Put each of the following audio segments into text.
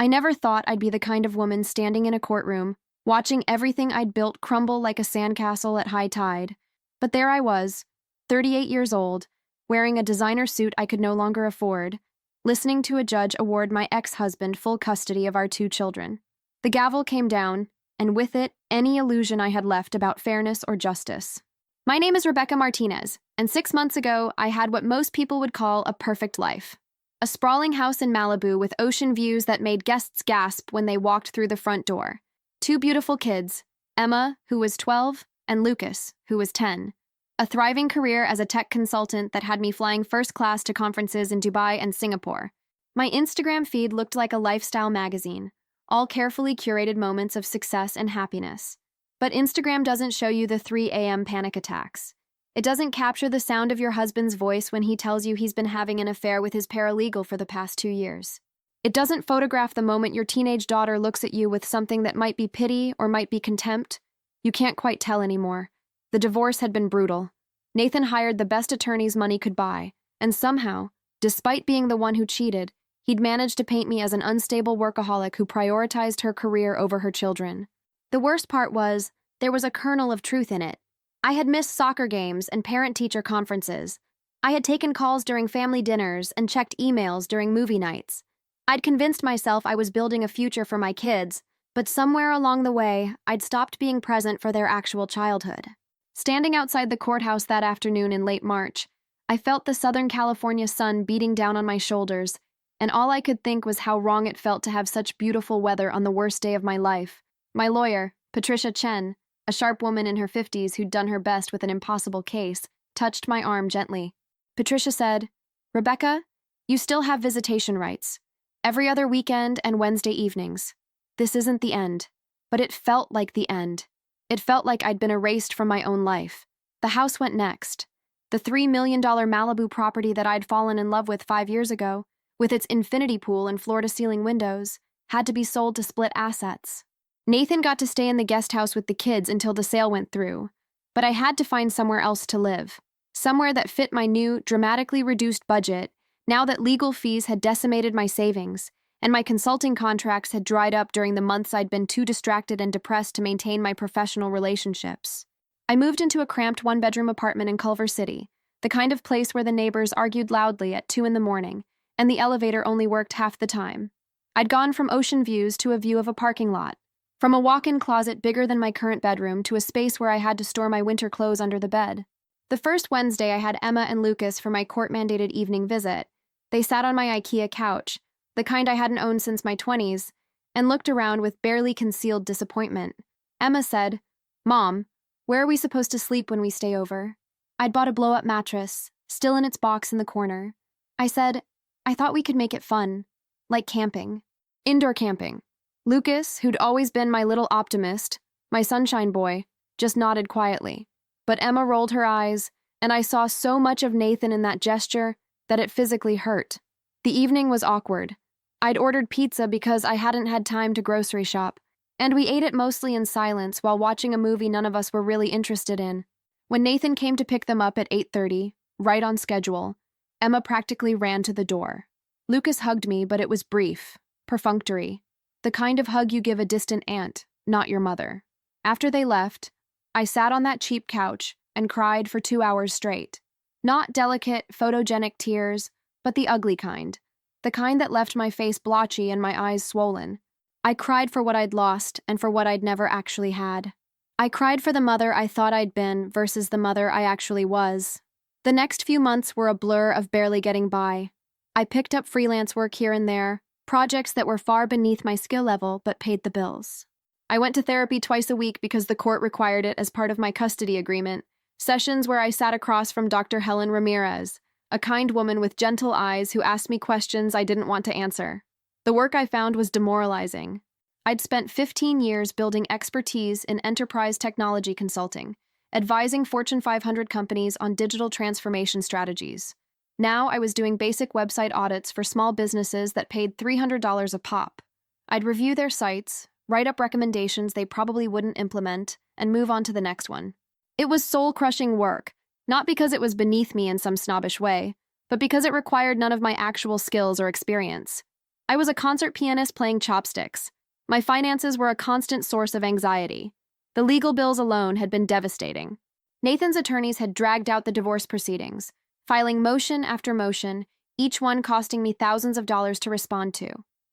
I never thought I'd be the kind of woman standing in a courtroom, watching everything I'd built crumble like a sandcastle at high tide. But there I was, 38 years old, wearing a designer suit I could no longer afford, listening to a judge award my ex-husband full custody of our two children. The gavel came down, and with it, any illusion I had left about fairness or justice. My name is Rebecca Martinez, and 6 months ago, I had what most people would call a perfect life. A sprawling house in Malibu with ocean views that made guests gasp when they walked through the front door. Two beautiful kids, Emma, who was 12, and Lucas, who was 10. A thriving career as a tech consultant that had me flying first class to conferences in Dubai and Singapore. My Instagram feed looked like a lifestyle magazine, all carefully curated moments of success and happiness. But Instagram doesn't show you the 3 a.m. panic attacks. It doesn't capture the sound of your husband's voice when he tells you he's been having an affair with his paralegal for the past 2 years. It doesn't photograph the moment your teenage daughter looks at you with something that might be pity or might be contempt. You can't quite tell anymore. The divorce had been brutal. Nathan hired the best attorneys money could buy, and somehow, despite being the one who cheated, he'd managed to paint me as an unstable workaholic who prioritized her career over her children. The worst part was, there was a kernel of truth in it. I had missed soccer games and parent-teacher conferences. I had taken calls during family dinners and checked emails during movie nights. I'd convinced myself I was building a future for my kids, but somewhere along the way, I'd stopped being present for their actual childhood. Standing outside the courthouse that afternoon in late March, I felt the Southern California sun beating down on my shoulders, and all I could think was how wrong it felt to have such beautiful weather on the worst day of my life. My lawyer, Patricia Chen, a sharp woman in her 50s who'd done her best with an impossible case, touched my arm gently. Patricia said, "Rebecca, you still have visitation rights. Every other weekend and Wednesday evenings. This isn't the end." But it felt like the end. It felt like I'd been erased from my own life. The house went next. The $3 million Malibu property that I'd fallen in love with 5 years ago, with its infinity pool and floor-to-ceiling windows, had to be sold to split assets. Nathan got to stay in the guest house with the kids until the sale went through, but I had to find somewhere else to live, somewhere that fit my new, dramatically reduced budget, now that legal fees had decimated my savings, and my consulting contracts had dried up during the months I'd been too distracted and depressed to maintain my professional relationships. I moved into a cramped one-bedroom apartment in Culver City, the kind of place where the neighbors argued loudly at 2 in the morning, and the elevator only worked half the time. I'd gone from ocean views to a view of a parking lot, from a walk-in closet bigger than my current bedroom to a space where I had to store my winter clothes under the bed. The first Wednesday I had Emma and Lucas for my court-mandated evening visit. They sat on my IKEA couch, the kind I hadn't owned since my 20s, and looked around with barely concealed disappointment. Emma said, "Mom, where are we supposed to sleep when we stay over?" I'd bought a blow-up mattress, still in its box in the corner. I said, "I thought we could make it fun, like camping. Indoor camping." Lucas, who'd always been my little optimist, my sunshine boy, just nodded quietly. But Emma rolled her eyes, and I saw so much of Nathan in that gesture that it physically hurt. The evening was awkward. I'd ordered pizza because I hadn't had time to grocery shop, and we ate it mostly in silence while watching a movie none of us were really interested in. When Nathan came to pick them up at 8:30, right on schedule, Emma practically ran to the door. Lucas hugged me, but it was brief, perfunctory. The kind of hug you give a distant aunt, not your mother. After they left, I sat on that cheap couch and cried for 2 hours straight. Not delicate, photogenic tears, but the ugly kind. The kind that left my face blotchy and my eyes swollen. I cried for what I'd lost and for what I'd never actually had. I cried for the mother I thought I'd been versus the mother I actually was. The next few months were a blur of barely getting by. I picked up freelance work here and there, projects that were far beneath my skill level but paid the bills. I went to therapy twice a week because the court required it as part of my custody agreement, sessions where I sat across from Dr. Helen Ramirez, a kind woman with gentle eyes who asked me questions I didn't want to answer. The work I found was demoralizing. I'd spent 15 years building expertise in enterprise technology consulting, advising Fortune 500 companies on digital transformation strategies. Now I was doing basic website audits for small businesses that paid $300 a pop. I'd review their sites, write up recommendations they probably wouldn't implement, and move on to the next one. It was soul-crushing work, not because it was beneath me in some snobbish way, but because it required none of my actual skills or experience. I was a concert pianist playing chopsticks. My finances were a constant source of anxiety. The legal bills alone had been devastating. Nathan's attorneys had dragged out the divorce proceedings, filing motion after motion, each one costing me thousands of dollars to respond to.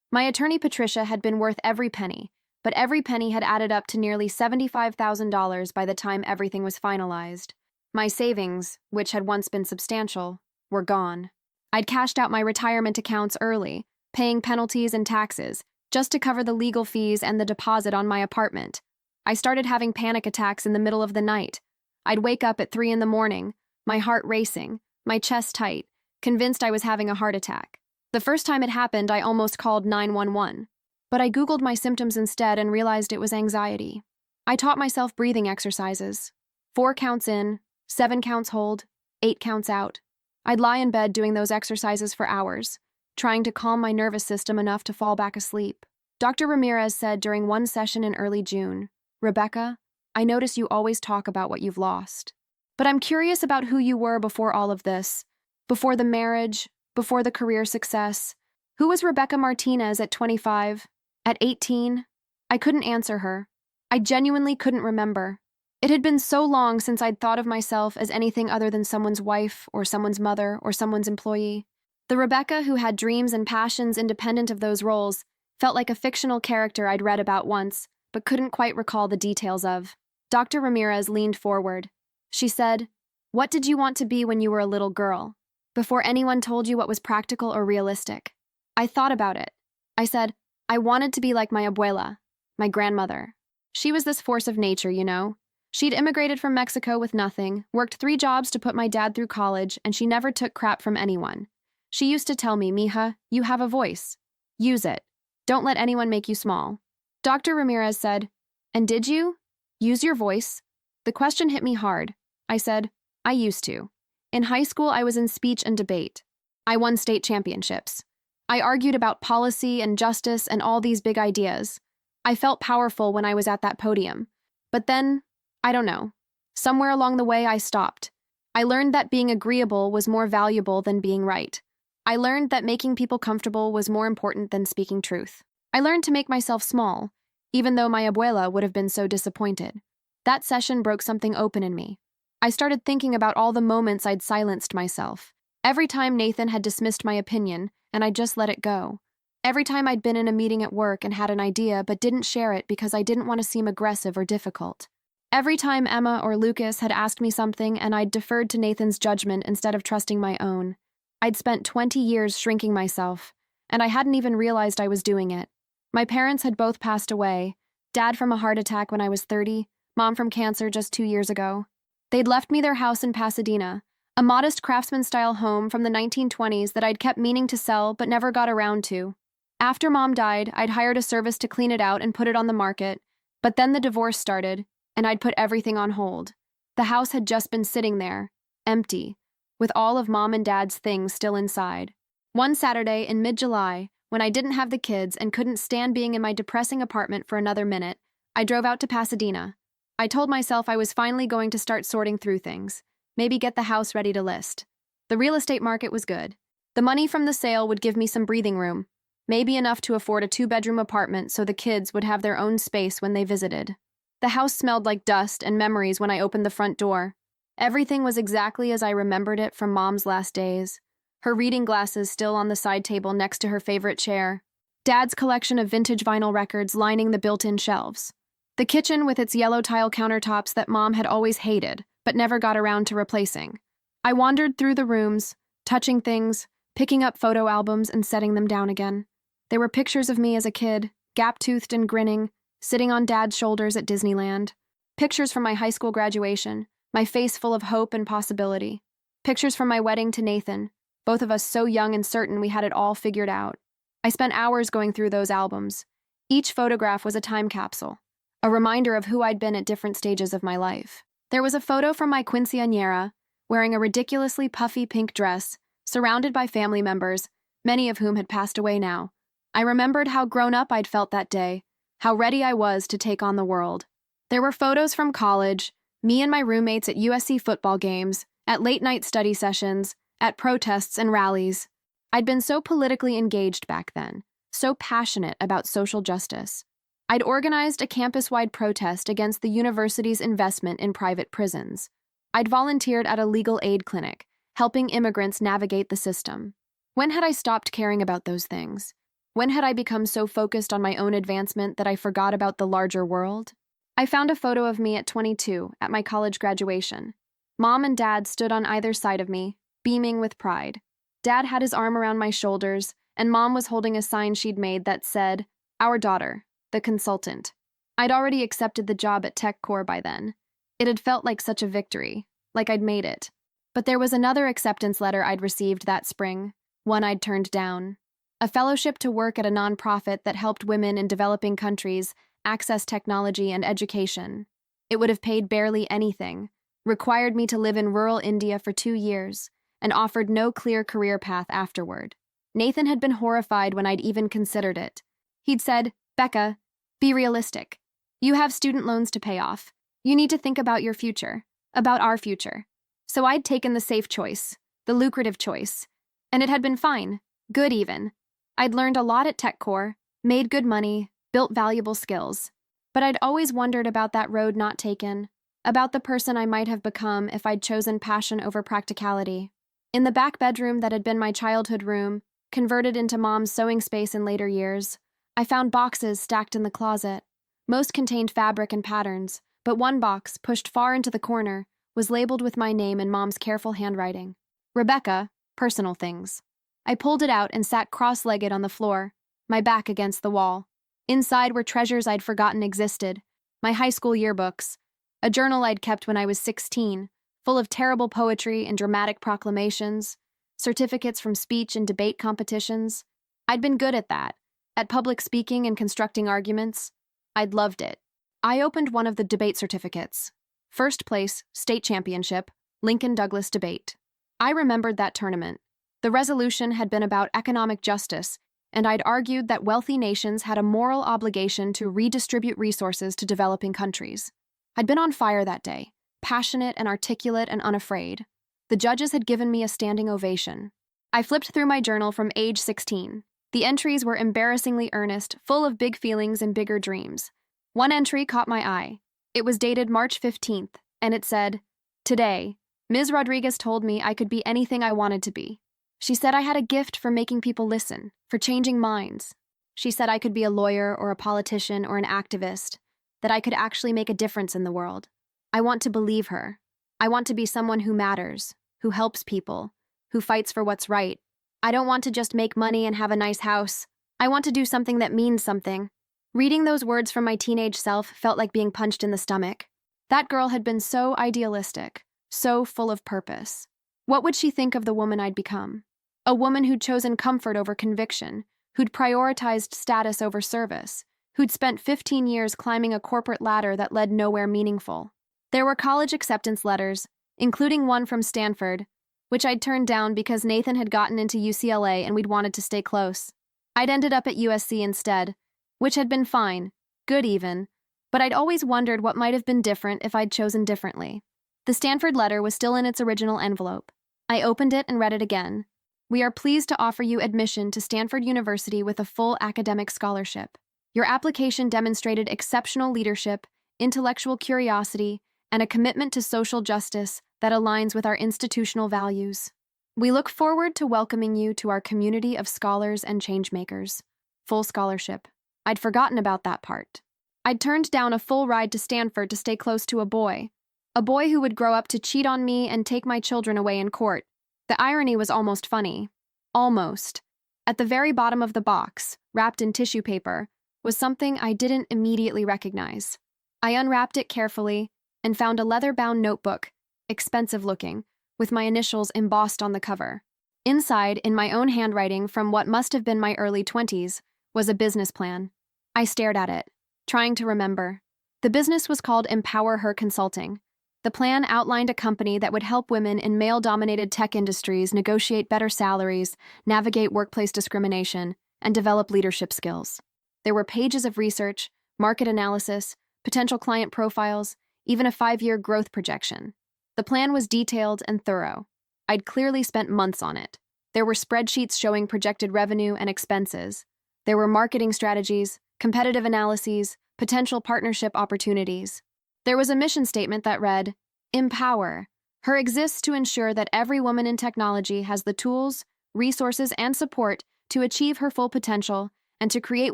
My attorney Patricia had been worth every penny, but every penny had added up to nearly $75,000 by the time everything was finalized. My savings, which had once been substantial, were gone. I'd cashed out my retirement accounts early, paying penalties and taxes, just to cover the legal fees and the deposit on my apartment. I started having panic attacks in the middle of the night. I'd wake up at 3 a.m, my heart racing, my chest tight, convinced I was having a heart attack. The first time it happened, I almost called 911. But I Googled my symptoms instead and realized it was anxiety. I taught myself breathing exercises. 4 counts in, 7 counts hold, 8 counts out. I'd lie in bed doing those exercises for hours, trying to calm my nervous system enough to fall back asleep. Dr. Ramirez said during one session in early June, "Rebecca, I notice you always talk about what you've lost. But I'm curious about who you were before all of this, before the marriage, before the career success. Who was Rebecca Martinez at 25? At 18? I couldn't answer her. I genuinely couldn't remember. It had been so long since I'd thought of myself as anything other than someone's wife or someone's mother or someone's employee. The Rebecca who had dreams and passions independent of those roles felt like a fictional character I'd read about once, but couldn't quite recall the details of. Dr. Ramirez leaned forward. She said, "What did you want to be when you were a little girl? Before anyone told you what was practical or realistic." I thought about it. I said, I wanted to be like my abuela, my grandmother. She was this force of nature, you know. She'd immigrated from Mexico with nothing, worked 3 jobs to put my dad through college, and she never took crap from anyone. She used to tell me, "Mija, you have a voice. Use it. Don't let anyone make you small." Dr. Ramirez said, "And did you? Use your voice?" The question hit me hard. I said, "I used to. In high school, I was in speech and debate. I won state championships. I argued about policy and justice and all these big ideas. I felt powerful when I was at that podium. But then, I don't know. Somewhere along the way, I stopped. I learned that being agreeable was more valuable than being right. I learned that making people comfortable was more important than speaking truth. I learned to make myself small, even though my abuela would have been so disappointed. That session broke something open in me. I started thinking about all the moments I'd silenced myself. Every time Nathan had dismissed my opinion, and I just let it go. Every time I'd been in a meeting at work and had an idea but didn't share it because I didn't want to seem aggressive or difficult. Every time Emma or Lucas had asked me something and I'd deferred to Nathan's judgment instead of trusting my own. I'd spent 20 years shrinking myself, and I hadn't even realized I was doing it. My parents had both passed away, Dad from a heart attack when I was 30, Mom from cancer just 2 years ago. They'd left me their house in Pasadena, a modest craftsman-style home from the 1920s that I'd kept meaning to sell but never got around to. After Mom died, I'd hired a service to clean it out and put it on the market, but then the divorce started, and I'd put everything on hold. The house had just been sitting there, empty, with all of Mom and Dad's things still inside. One Saturday in mid-July, when I didn't have the kids and couldn't stand being in my depressing apartment for another minute, I drove out to Pasadena. I told myself I was finally going to start sorting through things. Maybe get the house ready to list. The real estate market was good. The money from the sale would give me some breathing room, maybe enough to afford a 2-bedroom apartment so the kids would have their own space when they visited. The house smelled like dust and memories when I opened the front door. Everything was exactly as I remembered it from Mom's last days. Her reading glasses still on the side table next to her favorite chair. Dad's collection of vintage vinyl records lining the built-in shelves. The kitchen with its yellow tile countertops that Mom had always hated, but never got around to replacing. I wandered through the rooms, touching things, picking up photo albums and setting them down again. There were pictures of me as a kid, gap-toothed and grinning, sitting on Dad's shoulders at Disneyland. Pictures from my high school graduation, my face full of hope and possibility. Pictures from my wedding to Nathan, both of us so young and certain we had it all figured out. I spent hours going through those albums. Each photograph was a time capsule, a reminder of who I'd been at different stages of my life. There was a photo from my quinceañera, wearing a ridiculously puffy pink dress, surrounded by family members, many of whom had passed away now. I remembered how grown up I'd felt that day, how ready I was to take on the world. There were photos from college, me and my roommates at USC football games, at late-night study sessions, at protests and rallies. I'd been so politically engaged back then, so passionate about social justice. I'd organized a campus-wide protest against the university's investment in private prisons. I'd volunteered at a legal aid clinic, helping immigrants navigate the system. When had I stopped caring about those things? When had I become so focused on my own advancement that I forgot about the larger world? I found a photo of me at 22 at my college graduation. Mom and Dad stood on either side of me, beaming with pride. Dad had his arm around my shoulders, and Mom was holding a sign she'd made that said, "Our daughter, the consultant." I'd already accepted the job at TechCore by then. It had felt like such a victory, like I'd made it. But there was another acceptance letter I'd received that spring, one I'd turned down. A fellowship to work at a nonprofit that helped women in developing countries access technology and education. It would have paid barely anything, required me to live in rural India for 2 years, and offered no clear career path afterward. Nathan had been horrified when I'd even considered it. He'd said, "Becca, be realistic. You have student loans to pay off. You need to think about your future, about our future." So I'd taken the safe choice, the lucrative choice, and it had been fine, good even. I'd learned a lot at TechCore, made good money, built valuable skills. But I'd always wondered about that road not taken, about the person I might have become if I'd chosen passion over practicality. In the back bedroom that had been my childhood room, converted into Mom's sewing space in later years, I found boxes stacked in the closet. Most contained fabric and patterns, but one box, pushed far into the corner, was labeled with my name in Mom's careful handwriting. Rebecca, personal things. I pulled it out and sat cross-legged on the floor, my back against the wall. Inside were treasures I'd forgotten existed, my high school yearbooks, a journal I'd kept when I was 16, full of terrible poetry and dramatic proclamations, certificates from speech and debate competitions. I'd been good at that, at public speaking and constructing arguments. I'd loved it. I opened one of the debate certificates. First place, state championship, Lincoln-Douglas debate. I remembered that tournament. The resolution had been about economic justice, and I'd argued that wealthy nations had a moral obligation to redistribute resources to developing countries. I'd been on fire that day, passionate and articulate and unafraid. The judges had given me a standing ovation. I flipped through my journal from age 16. The entries were embarrassingly earnest, full of big feelings and bigger dreams. One entry caught my eye. It was dated March 15th, and it said, "Today, Ms. Rodriguez told me I could be anything I wanted to be. She said I had a gift for making people listen, for changing minds. She said I could be a lawyer or a politician or an activist, that I could actually make a difference in the world. I want to believe her. I want to be someone who matters, who helps people, who fights for what's right. I don't want to just make money and have a nice house. I want to do something that means something." Reading those words from my teenage self felt like being punched in the stomach. That girl had been so idealistic, so full of purpose. What would she think of the woman I'd become? A woman who'd chosen comfort over conviction, who'd prioritized status over service, who'd spent 15 years climbing a corporate ladder that led nowhere meaningful. There were college acceptance letters, including one from Stanford, which I'd turned down because Nathan had gotten into UCLA and we'd wanted to stay close. I'd ended up at USC instead, which had been fine, good even, but I'd always wondered what might have been different if I'd chosen differently. The Stanford letter was still in its original envelope. I opened it and read it again. "We are pleased to offer you admission to Stanford University with a full academic scholarship. Your application demonstrated exceptional leadership, intellectual curiosity, and a commitment to social justice that aligns with our institutional values. We look forward to welcoming you to our community of scholars and changemakers." Full scholarship. I'd forgotten about that part. I'd turned down a full ride to Stanford to stay close to a boy who would grow up to cheat on me and take my children away in court. The irony was almost funny. Almost. At the very bottom of the box, wrapped in tissue paper, was something I didn't immediately recognize. I unwrapped it carefully and found a leather-bound notebook, expensive looking, with my initials embossed on the cover. Inside, in my own handwriting from what must have been my early 20s, was a business plan. I stared at it, trying to remember. The business was called Empower Her Consulting. The plan outlined a company that would help women in male-dominated tech industries negotiate better salaries, navigate workplace discrimination, and develop leadership skills. There were pages of research, market analysis, potential client profiles, even a 5-year growth projection. The plan was detailed and thorough. I'd clearly spent months on it. There were spreadsheets showing projected revenue and expenses, There were marketing strategies, competitive analyses, potential partnership opportunities. There was a mission statement that read, Empower. Her exists to ensure that every woman in technology has the tools, resources, and support to achieve her full potential and to create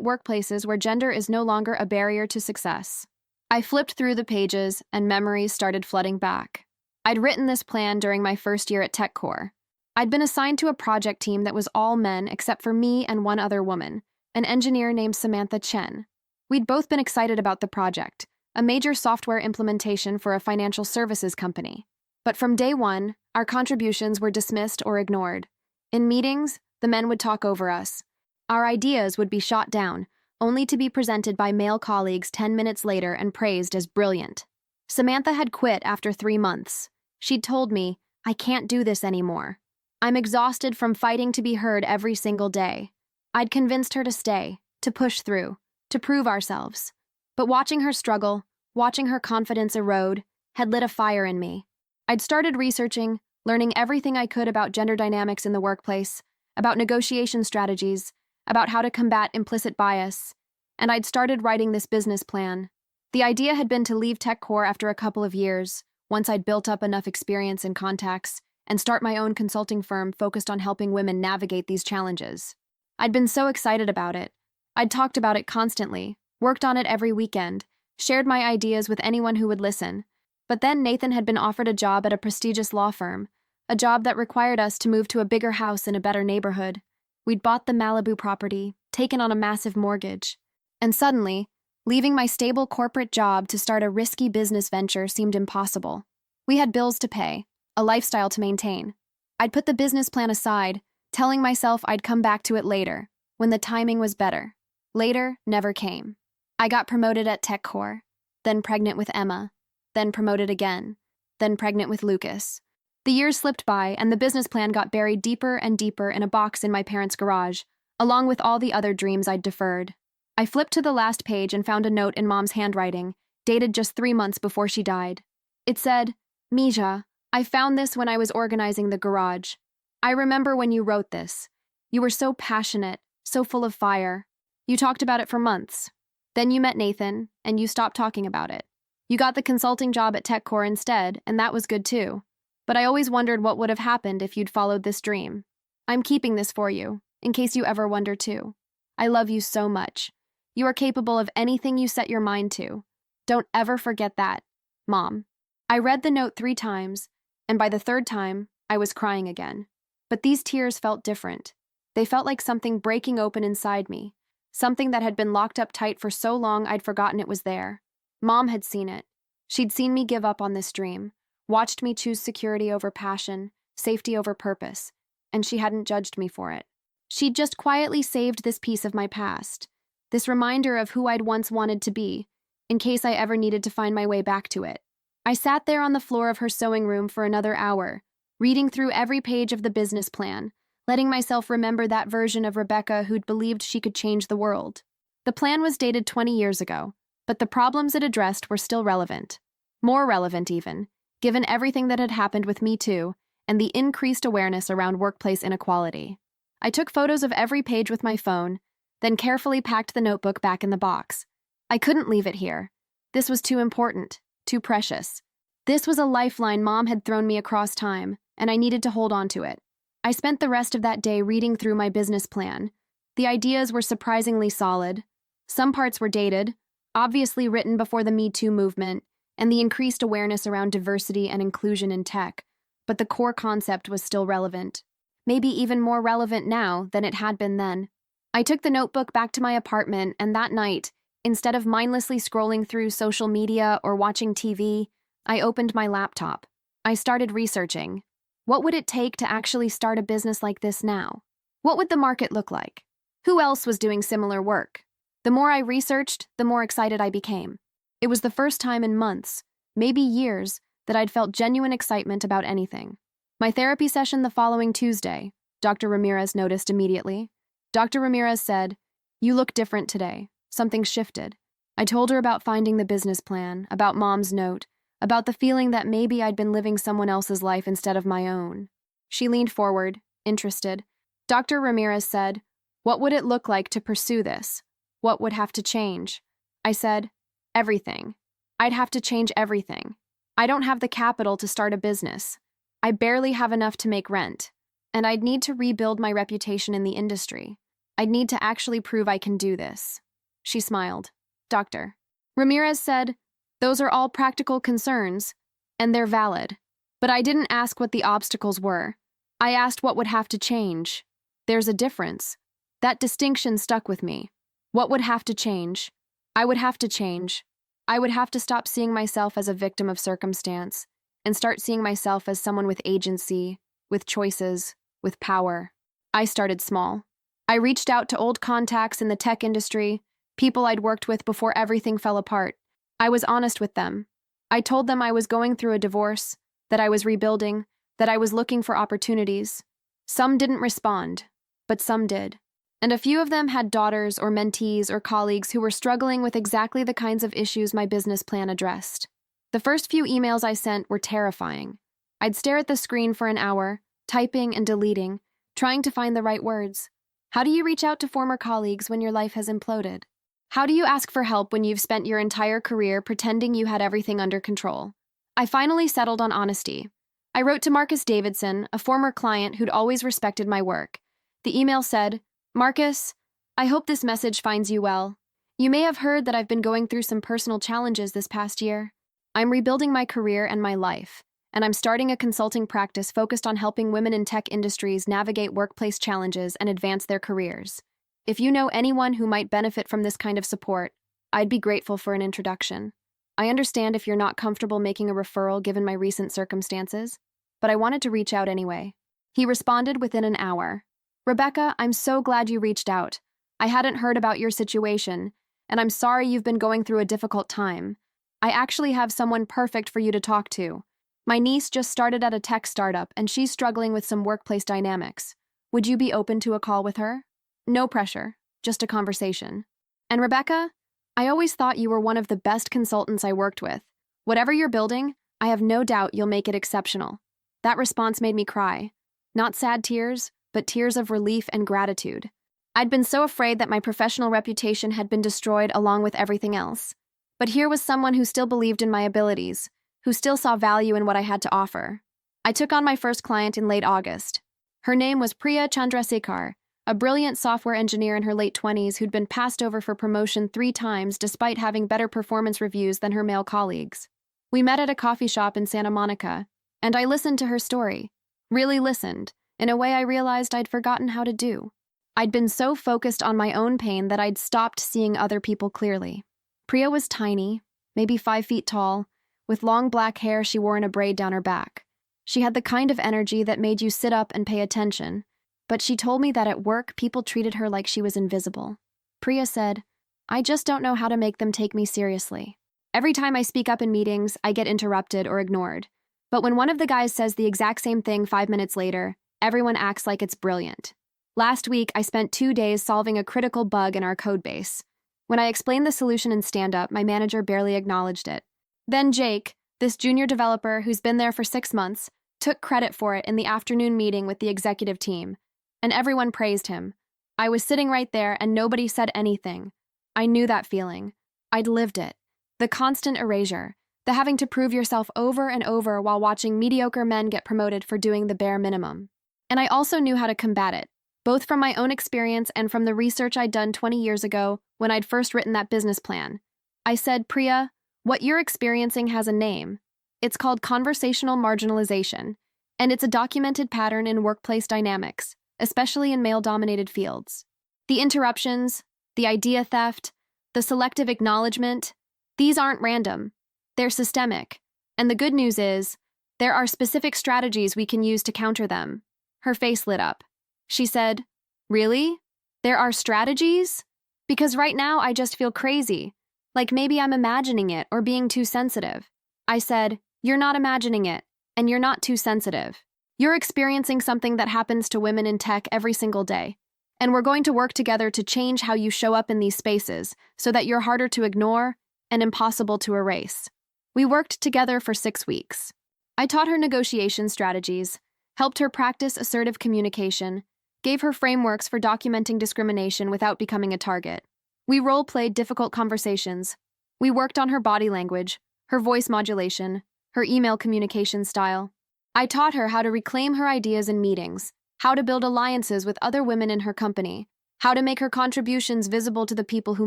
workplaces where gender is no longer a barrier to success. I flipped through the pages and memories started flooding back. I'd written this plan during my first year at TechCore. I'd been assigned to a project team that was all men except for me and one other woman, an engineer named Samantha Chen. We'd both been excited about the project, a major software implementation for a financial services company. But from day one, our contributions were dismissed or ignored. In meetings, the men would talk over us. Our ideas would be shot down, only to be presented by male colleagues 10 minutes later and praised as brilliant. Samantha had quit after 3 months. She'd told me, I can't do this anymore. I'm exhausted from fighting to be heard every single day. I'd convinced her to stay, to push through, to prove ourselves. But watching her struggle, watching her confidence erode, had lit a fire in me. I'd started researching, learning everything I could about gender dynamics in the workplace, about negotiation strategies, about how to combat implicit bias, and I'd started writing this business plan. The idea had been to leave TechCore after a couple of years, once I'd built up enough experience and contacts, and start my own consulting firm focused on helping women navigate these challenges. I'd been so excited about it. I'd talked about it constantly, worked on it every weekend, shared my ideas with anyone who would listen. But then Nathan had been offered a job at a prestigious law firm, a job that required us to move to a bigger house in a better neighborhood. We'd bought the Malibu property, taken on a massive mortgage. And suddenly, leaving my stable corporate job to start a risky business venture seemed impossible. We had bills to pay, a lifestyle to maintain. I'd put the business plan aside, telling myself I'd come back to it later, when the timing was better. Later never came. I got promoted at TechCore, then pregnant with Emma, then promoted again, then pregnant with Lucas. The years slipped by, and the business plan got buried deeper and deeper in a box in my parents' garage, along with all the other dreams I'd deferred. I flipped to the last page and found a note in Mom's handwriting, dated just 3 months before she died. It said, Mija, I found this when I was organizing the garage. I remember when you wrote this. You were so passionate, so full of fire. You talked about it for months. Then you met Nathan, and you stopped talking about it. You got the consulting job at TechCore instead, and that was good too. But I always wondered what would have happened if you'd followed this dream. I'm keeping this for you, in case you ever wonder too. I love you so much. You are capable of anything you set your mind to. Don't ever forget that, Mom. I read the note 3 times, and by the 3rd time, I was crying again. But these tears felt different. They felt like something breaking open inside me, something that had been locked up tight for so long I'd forgotten it was there. Mom had seen it. She'd seen me give up on this dream, watched me choose security over passion, safety over purpose, and she hadn't judged me for it. She'd just quietly saved this piece of my past, this reminder of who I'd once wanted to be, in case I ever needed to find my way back to it. I sat there on the floor of her sewing room for another hour, reading through every page of the business plan, letting myself remember that version of Rebecca who'd believed she could change the world. The plan was dated 20 years ago, but the problems it addressed were still relevant. More relevant even, given everything that had happened with Me Too and the increased awareness around workplace inequality. I took photos of every page with my phone, then carefully packed the notebook back in the box. I couldn't leave it here. This was too important, too precious. This was a lifeline Mom had thrown me across time, and I needed to hold on to it. I spent the rest of that day reading through my business plan. The ideas were surprisingly solid. Some parts were dated, obviously written before the Me Too movement, and the increased awareness around diversity and inclusion in tech, but the core concept was still relevant. Maybe even more relevant now than it had been then. I took the notebook back to my apartment, and that night, instead of mindlessly scrolling through social media or watching TV, I opened my laptop. I started researching. What would it take to actually start a business like this now? What would the market look like? Who else was doing similar work? The more I researched, the more excited I became. It was the first time in months, maybe years, that I'd felt genuine excitement about anything. My therapy session the following Tuesday, Dr. Ramirez noticed immediately. Dr. Ramirez said, "You look different today. Something shifted." I told her about finding the business plan, about Mom's note, about the feeling that maybe I'd been living someone else's life instead of my own. She leaned forward, interested. Dr. Ramirez said, What would it look like to pursue this? What would have to change? I said, everything. I'd have to change everything. I don't have the capital to start a business. I barely have enough to make rent. And I'd need to rebuild my reputation in the industry. I'd need to actually prove I can do this. She smiled. Doctor. Ramirez said, those are all practical concerns, and they're valid. But I didn't ask what the obstacles were. I asked what would have to change. There's a difference. That distinction stuck with me. What would have to change? I would have to change. I would have to stop seeing myself as a victim of circumstance and start seeing myself as someone with agency, with choices, with power. I started small. I reached out to old contacts in the tech industry, people I'd worked with before everything fell apart. I was honest with them. I told them I was going through a divorce, that I was rebuilding, that I was looking for opportunities. Some didn't respond, but some did. And a few of them had daughters or mentees or colleagues who were struggling with exactly the kinds of issues my business plan addressed. The first few emails I sent were terrifying. I'd stare at the screen for an hour, typing and deleting, trying to find the right words. How do you reach out to former colleagues when your life has imploded? How do you ask for help when you've spent your entire career pretending you had everything under control? I finally settled on honesty. I wrote to Marcus Davidson, a former client who'd always respected my work. The email said, Marcus, I hope this message finds you well. You may have heard that I've been going through some personal challenges this past year. I'm rebuilding my career and my life, and I'm starting a consulting practice focused on helping women in tech industries navigate workplace challenges and advance their careers. If you know anyone who might benefit from this kind of support, I'd be grateful for an introduction. I understand if you're not comfortable making a referral given my recent circumstances, but I wanted to reach out anyway. He responded within an hour. Rebecca, I'm so glad you reached out. I hadn't heard about your situation, and I'm sorry you've been going through a difficult time. I actually have someone perfect for you to talk to. My niece just started at a tech startup, and she's struggling with some workplace dynamics. Would you be open to a call with her? No pressure, just a conversation. And Rebecca, I always thought you were one of the best consultants I worked with. Whatever you're building, I have no doubt you'll make it exceptional. That response made me cry. Not sad tears, but tears of relief and gratitude. I'd been so afraid that my professional reputation had been destroyed along with everything else. But here was someone who still believed in my abilities, who still saw value in what I had to offer. I took on my first client in late August. Her name was Priya Chandrasekhar, a brilliant software engineer in her late 20s who'd been passed over for promotion 3 times despite having better performance reviews than her male colleagues. We met at a coffee shop in Santa Monica, and I listened to her story. Really listened, in a way I realized I'd forgotten how to do. I'd been so focused on my own pain that I'd stopped seeing other people clearly. Priya was tiny, maybe 5 feet tall, with long black hair she wore in a braid down her back. She had the kind of energy that made you sit up and pay attention, but she told me that at work people treated her like she was invisible. Priya said, I just don't know how to make them take me seriously. Every time I speak up in meetings, I get interrupted or ignored. But when one of the guys says the exact same thing 5 minutes later, everyone acts like it's brilliant. Last week, I spent 2 days solving a critical bug in our codebase. When I explained the solution in stand-up, my manager barely acknowledged it. Then Jake, this junior developer who's been there for 6 months, took credit for it in the afternoon meeting with the executive team, and everyone praised him. I was sitting right there and nobody said anything. I knew that feeling. I'd lived it. The constant erasure, the having to prove yourself over and over while watching mediocre men get promoted for doing the bare minimum. And I also knew how to combat it, both from my own experience and from the research I'd done 20 years ago when I'd first written that business plan. I said, Priya, what you're experiencing has a name. It's called conversational marginalization, and it's a documented pattern in workplace dynamics, especially in male-dominated fields. The interruptions, the idea theft, the selective acknowledgement, these aren't random. They're systemic. And the good news is, there are specific strategies we can use to counter them. Her face lit up. She said, Really? There are strategies? Because right now I just feel crazy. Like maybe I'm imagining it or being too sensitive. I said, You're not imagining it, and you're not too sensitive. You're experiencing something that happens to women in tech every single day. And we're going to work together to change how you show up in these spaces so that you're harder to ignore and impossible to erase. We worked together for 6 weeks. I taught her negotiation strategies, helped her practice assertive communication, gave her frameworks for documenting discrimination without becoming a target. We role-played difficult conversations. We worked on her body language, her voice modulation, her email communication style. I taught her how to reclaim her ideas in meetings, how to build alliances with other women in her company, how to make her contributions visible to the people who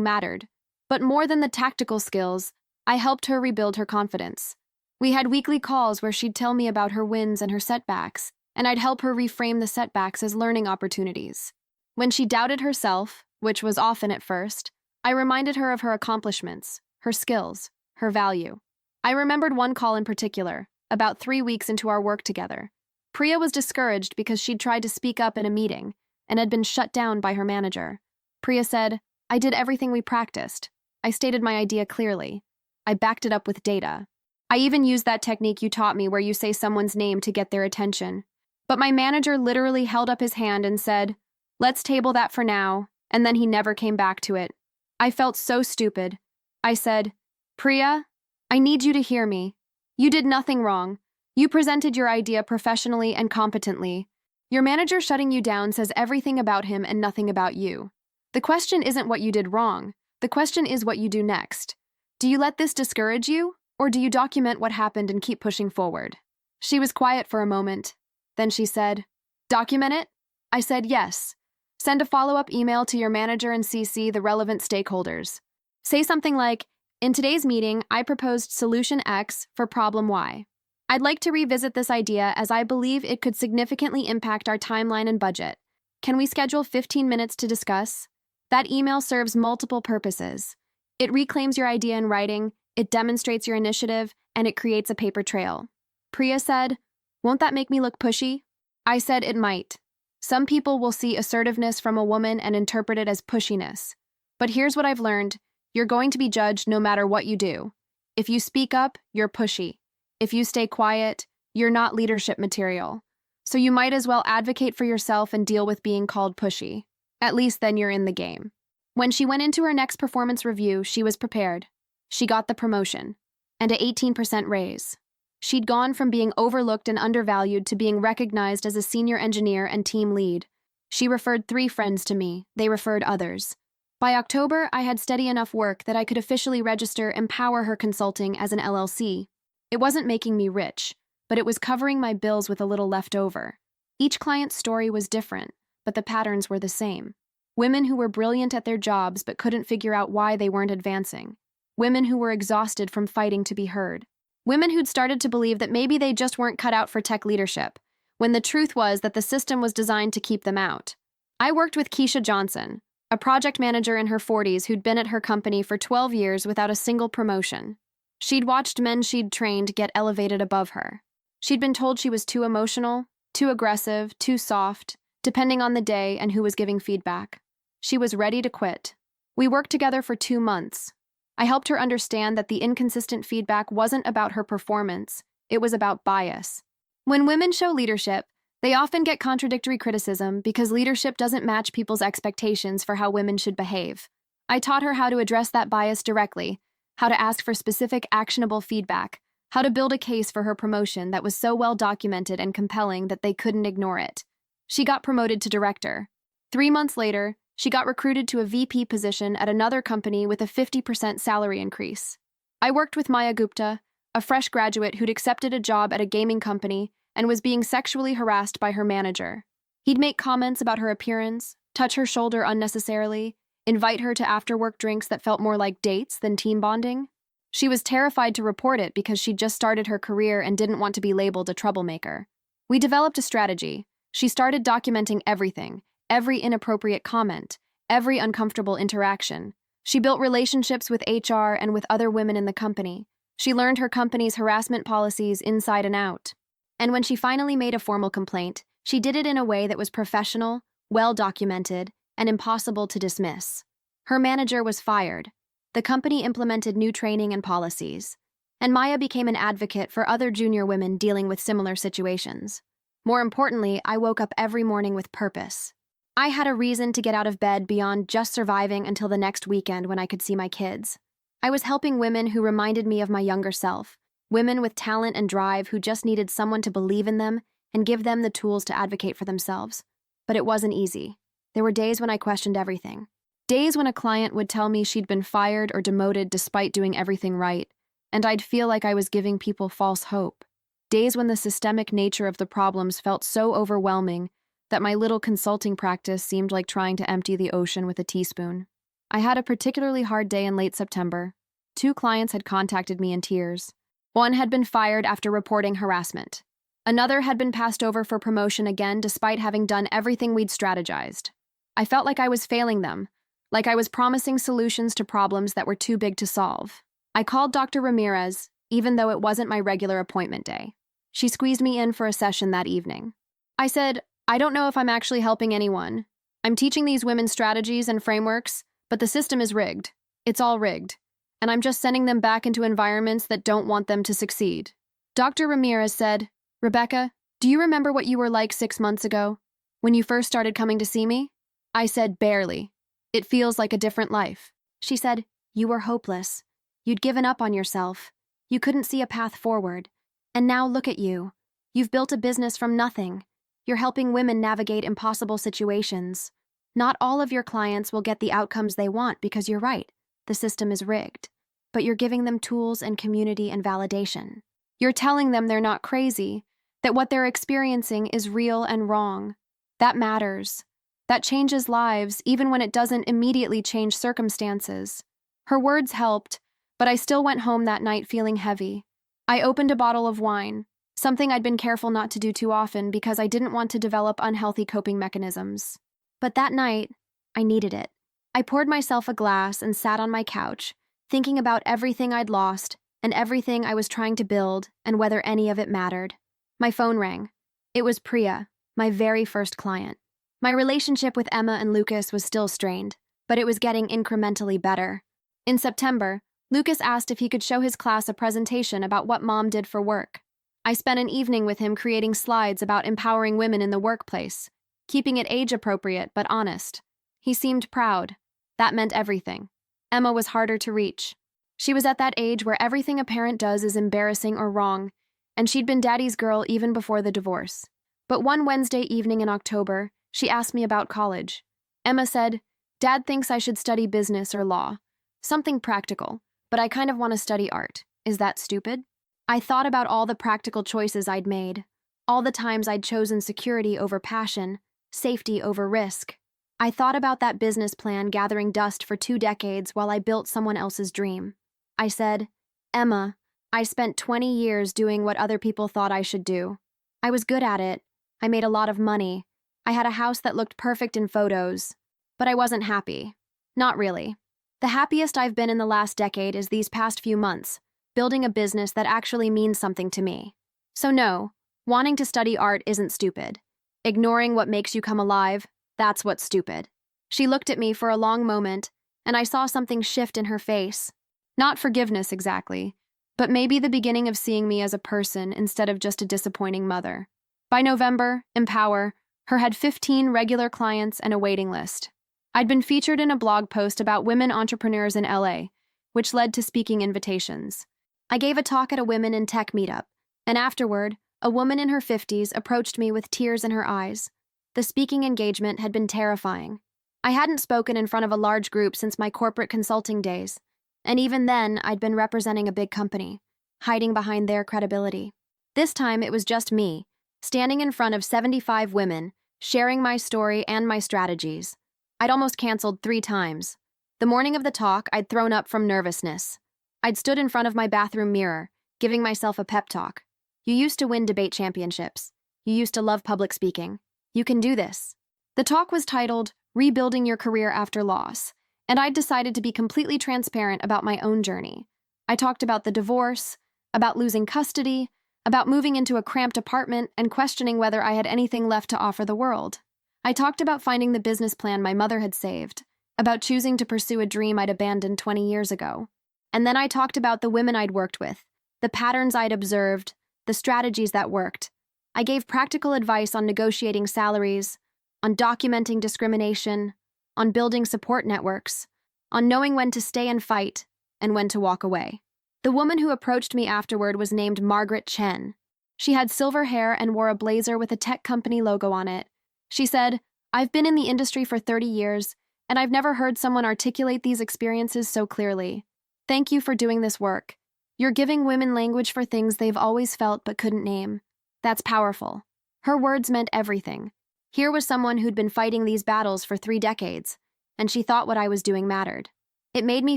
mattered. But more than the tactical skills, I helped her rebuild her confidence. We had weekly calls where she'd tell me about her wins and her setbacks, and I'd help her reframe the setbacks as learning opportunities. When she doubted herself, which was often at first, I reminded her of her accomplishments, her skills, her value. I remembered one call in particular, about 3 weeks into our work together. Priya was discouraged because she'd tried to speak up in a meeting and had been shut down by her manager. Priya said, "I did everything we practiced. I stated my idea clearly. I backed it up with data. I even used that technique you taught me where you say someone's name to get their attention. But my manager literally held up his hand and said, 'Let's table that for now,' and then he never came back to it. I felt so stupid. I said, 'Priya, I need you to hear me. You did nothing wrong. You presented your idea professionally and competently. Your manager shutting you down says everything about him and nothing about you. The question isn't what you did wrong. The question is what you do next. Do you let this discourage you, or do you document what happened and keep pushing forward?' She was quiet for a moment. Then she said, 'Document it?' I said, 'Yes. Send a follow-up email to your manager and CC the relevant stakeholders. Say something like, 'In today's meeting, I proposed solution X for problem Y. I'd like to revisit this idea as I believe it could significantly impact our timeline and budget. Can we schedule 15 minutes to discuss?' That email serves multiple purposes. It reclaims your idea in writing, it demonstrates your initiative, and it creates a paper trail." Priya said, "Won't that make me look pushy?" I said it might. Some people will see assertiveness from a woman and interpret it as pushiness. But here's what I've learned. You're going to be judged no matter what you do. If you speak up, you're pushy. If you stay quiet, you're not leadership material. So you might as well advocate for yourself and deal with being called pushy. At least then you're in the game. When she went into her next performance review, she was prepared. She got the promotion, and an 18% raise. She'd gone from being overlooked and undervalued to being recognized as a senior engineer and team lead. She referred 3 friends to me. They referred others. By October, I had steady enough work that I could officially register Empower Her Consulting as an LLC. It wasn't making me rich, but it was covering my bills with a little left over. Each client's story was different, but the patterns were the same. Women who were brilliant at their jobs but couldn't figure out why they weren't advancing. Women who were exhausted from fighting to be heard. Women who'd started to believe that maybe they just weren't cut out for tech leadership, when the truth was that the system was designed to keep them out. I worked with Keisha Johnson, a project manager in her 40s who'd been at her company for 12 years without a single promotion. She'd watched men she'd trained get elevated above her. She'd been told she was too emotional, too aggressive, too soft, depending on the day and who was giving feedback. She was ready to quit. We worked together for 2 months. I helped her understand that the inconsistent feedback wasn't about her performance, it was about bias. When women show leadership, they often get contradictory criticism because leadership doesn't match people's expectations for how women should behave. I taught her how to address that bias directly, how to ask for specific, actionable feedback, how to build a case for her promotion that was so well documented and compelling that they couldn't ignore it. She got promoted to director. 3 months later, she got recruited to a VP position at another company with a 50% salary increase. I worked with Maya Gupta, a fresh graduate who'd accepted a job at a gaming company and was being sexually harassed by her manager. He'd make comments about her appearance, touch her shoulder unnecessarily, invite her to after-work drinks that felt more like dates than team bonding. She was terrified to report it because she'd just started her career and didn't want to be labeled a troublemaker. We developed a strategy. She started documenting everything, every inappropriate comment, every uncomfortable interaction. She built relationships with HR and with other women in the company. She learned her company's harassment policies inside and out. And when she finally made a formal complaint, she did it in a way that was professional, well-documented, and impossible to dismiss. Her manager was fired. The company implemented new training and policies. And Maya became an advocate for other junior women dealing with similar situations. More importantly, I woke up every morning with purpose. I had a reason to get out of bed beyond just surviving until the next weekend when I could see my kids. I was helping women who reminded me of my younger self, women with talent and drive who just needed someone to believe in them and give them the tools to advocate for themselves. But it wasn't easy. There were days when I questioned everything. Days when a client would tell me she'd been fired or demoted despite doing everything right, and I'd feel like I was giving people false hope. Days when the systemic nature of the problems felt so overwhelming that my little consulting practice seemed like trying to empty the ocean with a teaspoon. I had a particularly hard day in late September. 2 clients had contacted me in tears. One had been fired after reporting harassment. Another had been passed over for promotion again despite having done everything we'd strategized. I felt like I was failing them, like I was promising solutions to problems that were too big to solve. I called Dr. Ramirez, even though it wasn't my regular appointment day. She squeezed me in for a session that evening. I said, I don't know if I'm actually helping anyone. I'm teaching these women strategies and frameworks, but the system is rigged. It's all rigged. And I'm just sending them back into environments that don't want them to succeed. Dr. Ramirez said, Rebecca, do you remember what you were like 6 months ago, when you first started coming to see me? I said, barely. It feels like a different life. She said, you were hopeless. You'd given up on yourself. You couldn't see a path forward. And now look at you. You've built a business from nothing. You're helping women navigate impossible situations. Not all of your clients will get the outcomes they want because you're right. The system is rigged. But you're giving them tools and community and validation. You're telling them they're not crazy, that what they're experiencing is real and wrong. That matters. That changes lives, even when it doesn't immediately change circumstances. Her words helped, but I still went home that night feeling heavy. I opened a bottle of wine, something I'd been careful not to do too often because I didn't want to develop unhealthy coping mechanisms. But that night, I needed it. I poured myself a glass and sat on my couch, thinking about everything I'd lost and everything I was trying to build and whether any of it mattered. My phone rang. It was Priya, my very first client. My relationship with Emma and Lucas was still strained, but it was getting incrementally better. In September, Lucas asked if he could show his class a presentation about what Mom did for work. I spent an evening with him creating slides about empowering women in the workplace, keeping it age-appropriate but honest. He seemed proud. That meant everything. Emma was harder to reach. She was at that age where everything a parent does is embarrassing or wrong, and she'd been Daddy's girl even before the divorce. But one Wednesday evening in October, she asked me about college. Emma said, Dad thinks I should study business or law. Something practical, but I kind of want to study art. Is that stupid? I thought about all the practical choices I'd made, all the times I'd chosen security over passion, safety over risk. I thought about that business plan gathering dust for 2 decades while I built someone else's dream. I said, Emma, I spent 20 years doing what other people thought I should do. I was good at it. I made a lot of money. I had a house that looked perfect in photos. But I wasn't happy. Not really. The happiest I've been in the last decade is these past few months, building a business that actually means something to me. So no, wanting to study art isn't stupid. Ignoring what makes you come alive, that's what's stupid. She looked at me for a long moment, and I saw something shift in her face. Not forgiveness exactly, but maybe the beginning of seeing me as a person instead of just a disappointing mother. By November, Empower, her had 15 regular clients and a waiting list. I'd been featured in a blog post about women entrepreneurs in LA, which led to speaking invitations. I gave a talk at a Women in Tech meetup, and afterward, a woman in her 50s approached me with tears in her eyes. The speaking engagement had been terrifying. I hadn't spoken in front of a large group since my corporate consulting days, and even then, I'd been representing a big company, hiding behind their credibility. This time, it was just me, standing in front of 75 women, sharing my story and my strategies. I'd almost canceled 3 times. The morning of the talk, I'd thrown up from nervousness. I'd stood in front of my bathroom mirror, giving myself a pep talk. You used to win debate championships. You used to love public speaking. You can do this. The talk was titled, Rebuilding Your Career After Loss, and I'd decided to be completely transparent about my own journey. I talked about the divorce, about losing custody, about moving into a cramped apartment and questioning whether I had anything left to offer the world. I talked about finding the business plan my mother had saved, about choosing to pursue a dream I'd abandoned 20 years ago. And then I talked about the women I'd worked with, the patterns I'd observed, the strategies that worked. I gave practical advice on negotiating salaries, on documenting discrimination, on building support networks, on knowing when to stay and fight and when to walk away. The woman who approached me afterward was named Margaret Chen. She had silver hair and wore a blazer with a tech company logo on it. She said, I've been in the industry for 30 years, and I've never heard someone articulate these experiences so clearly. Thank you for doing this work. You're giving women language for things they've always felt but couldn't name. That's powerful. Her words meant everything. Here was someone who'd been fighting these battles for 3 decades, and she thought what I was doing mattered. It made me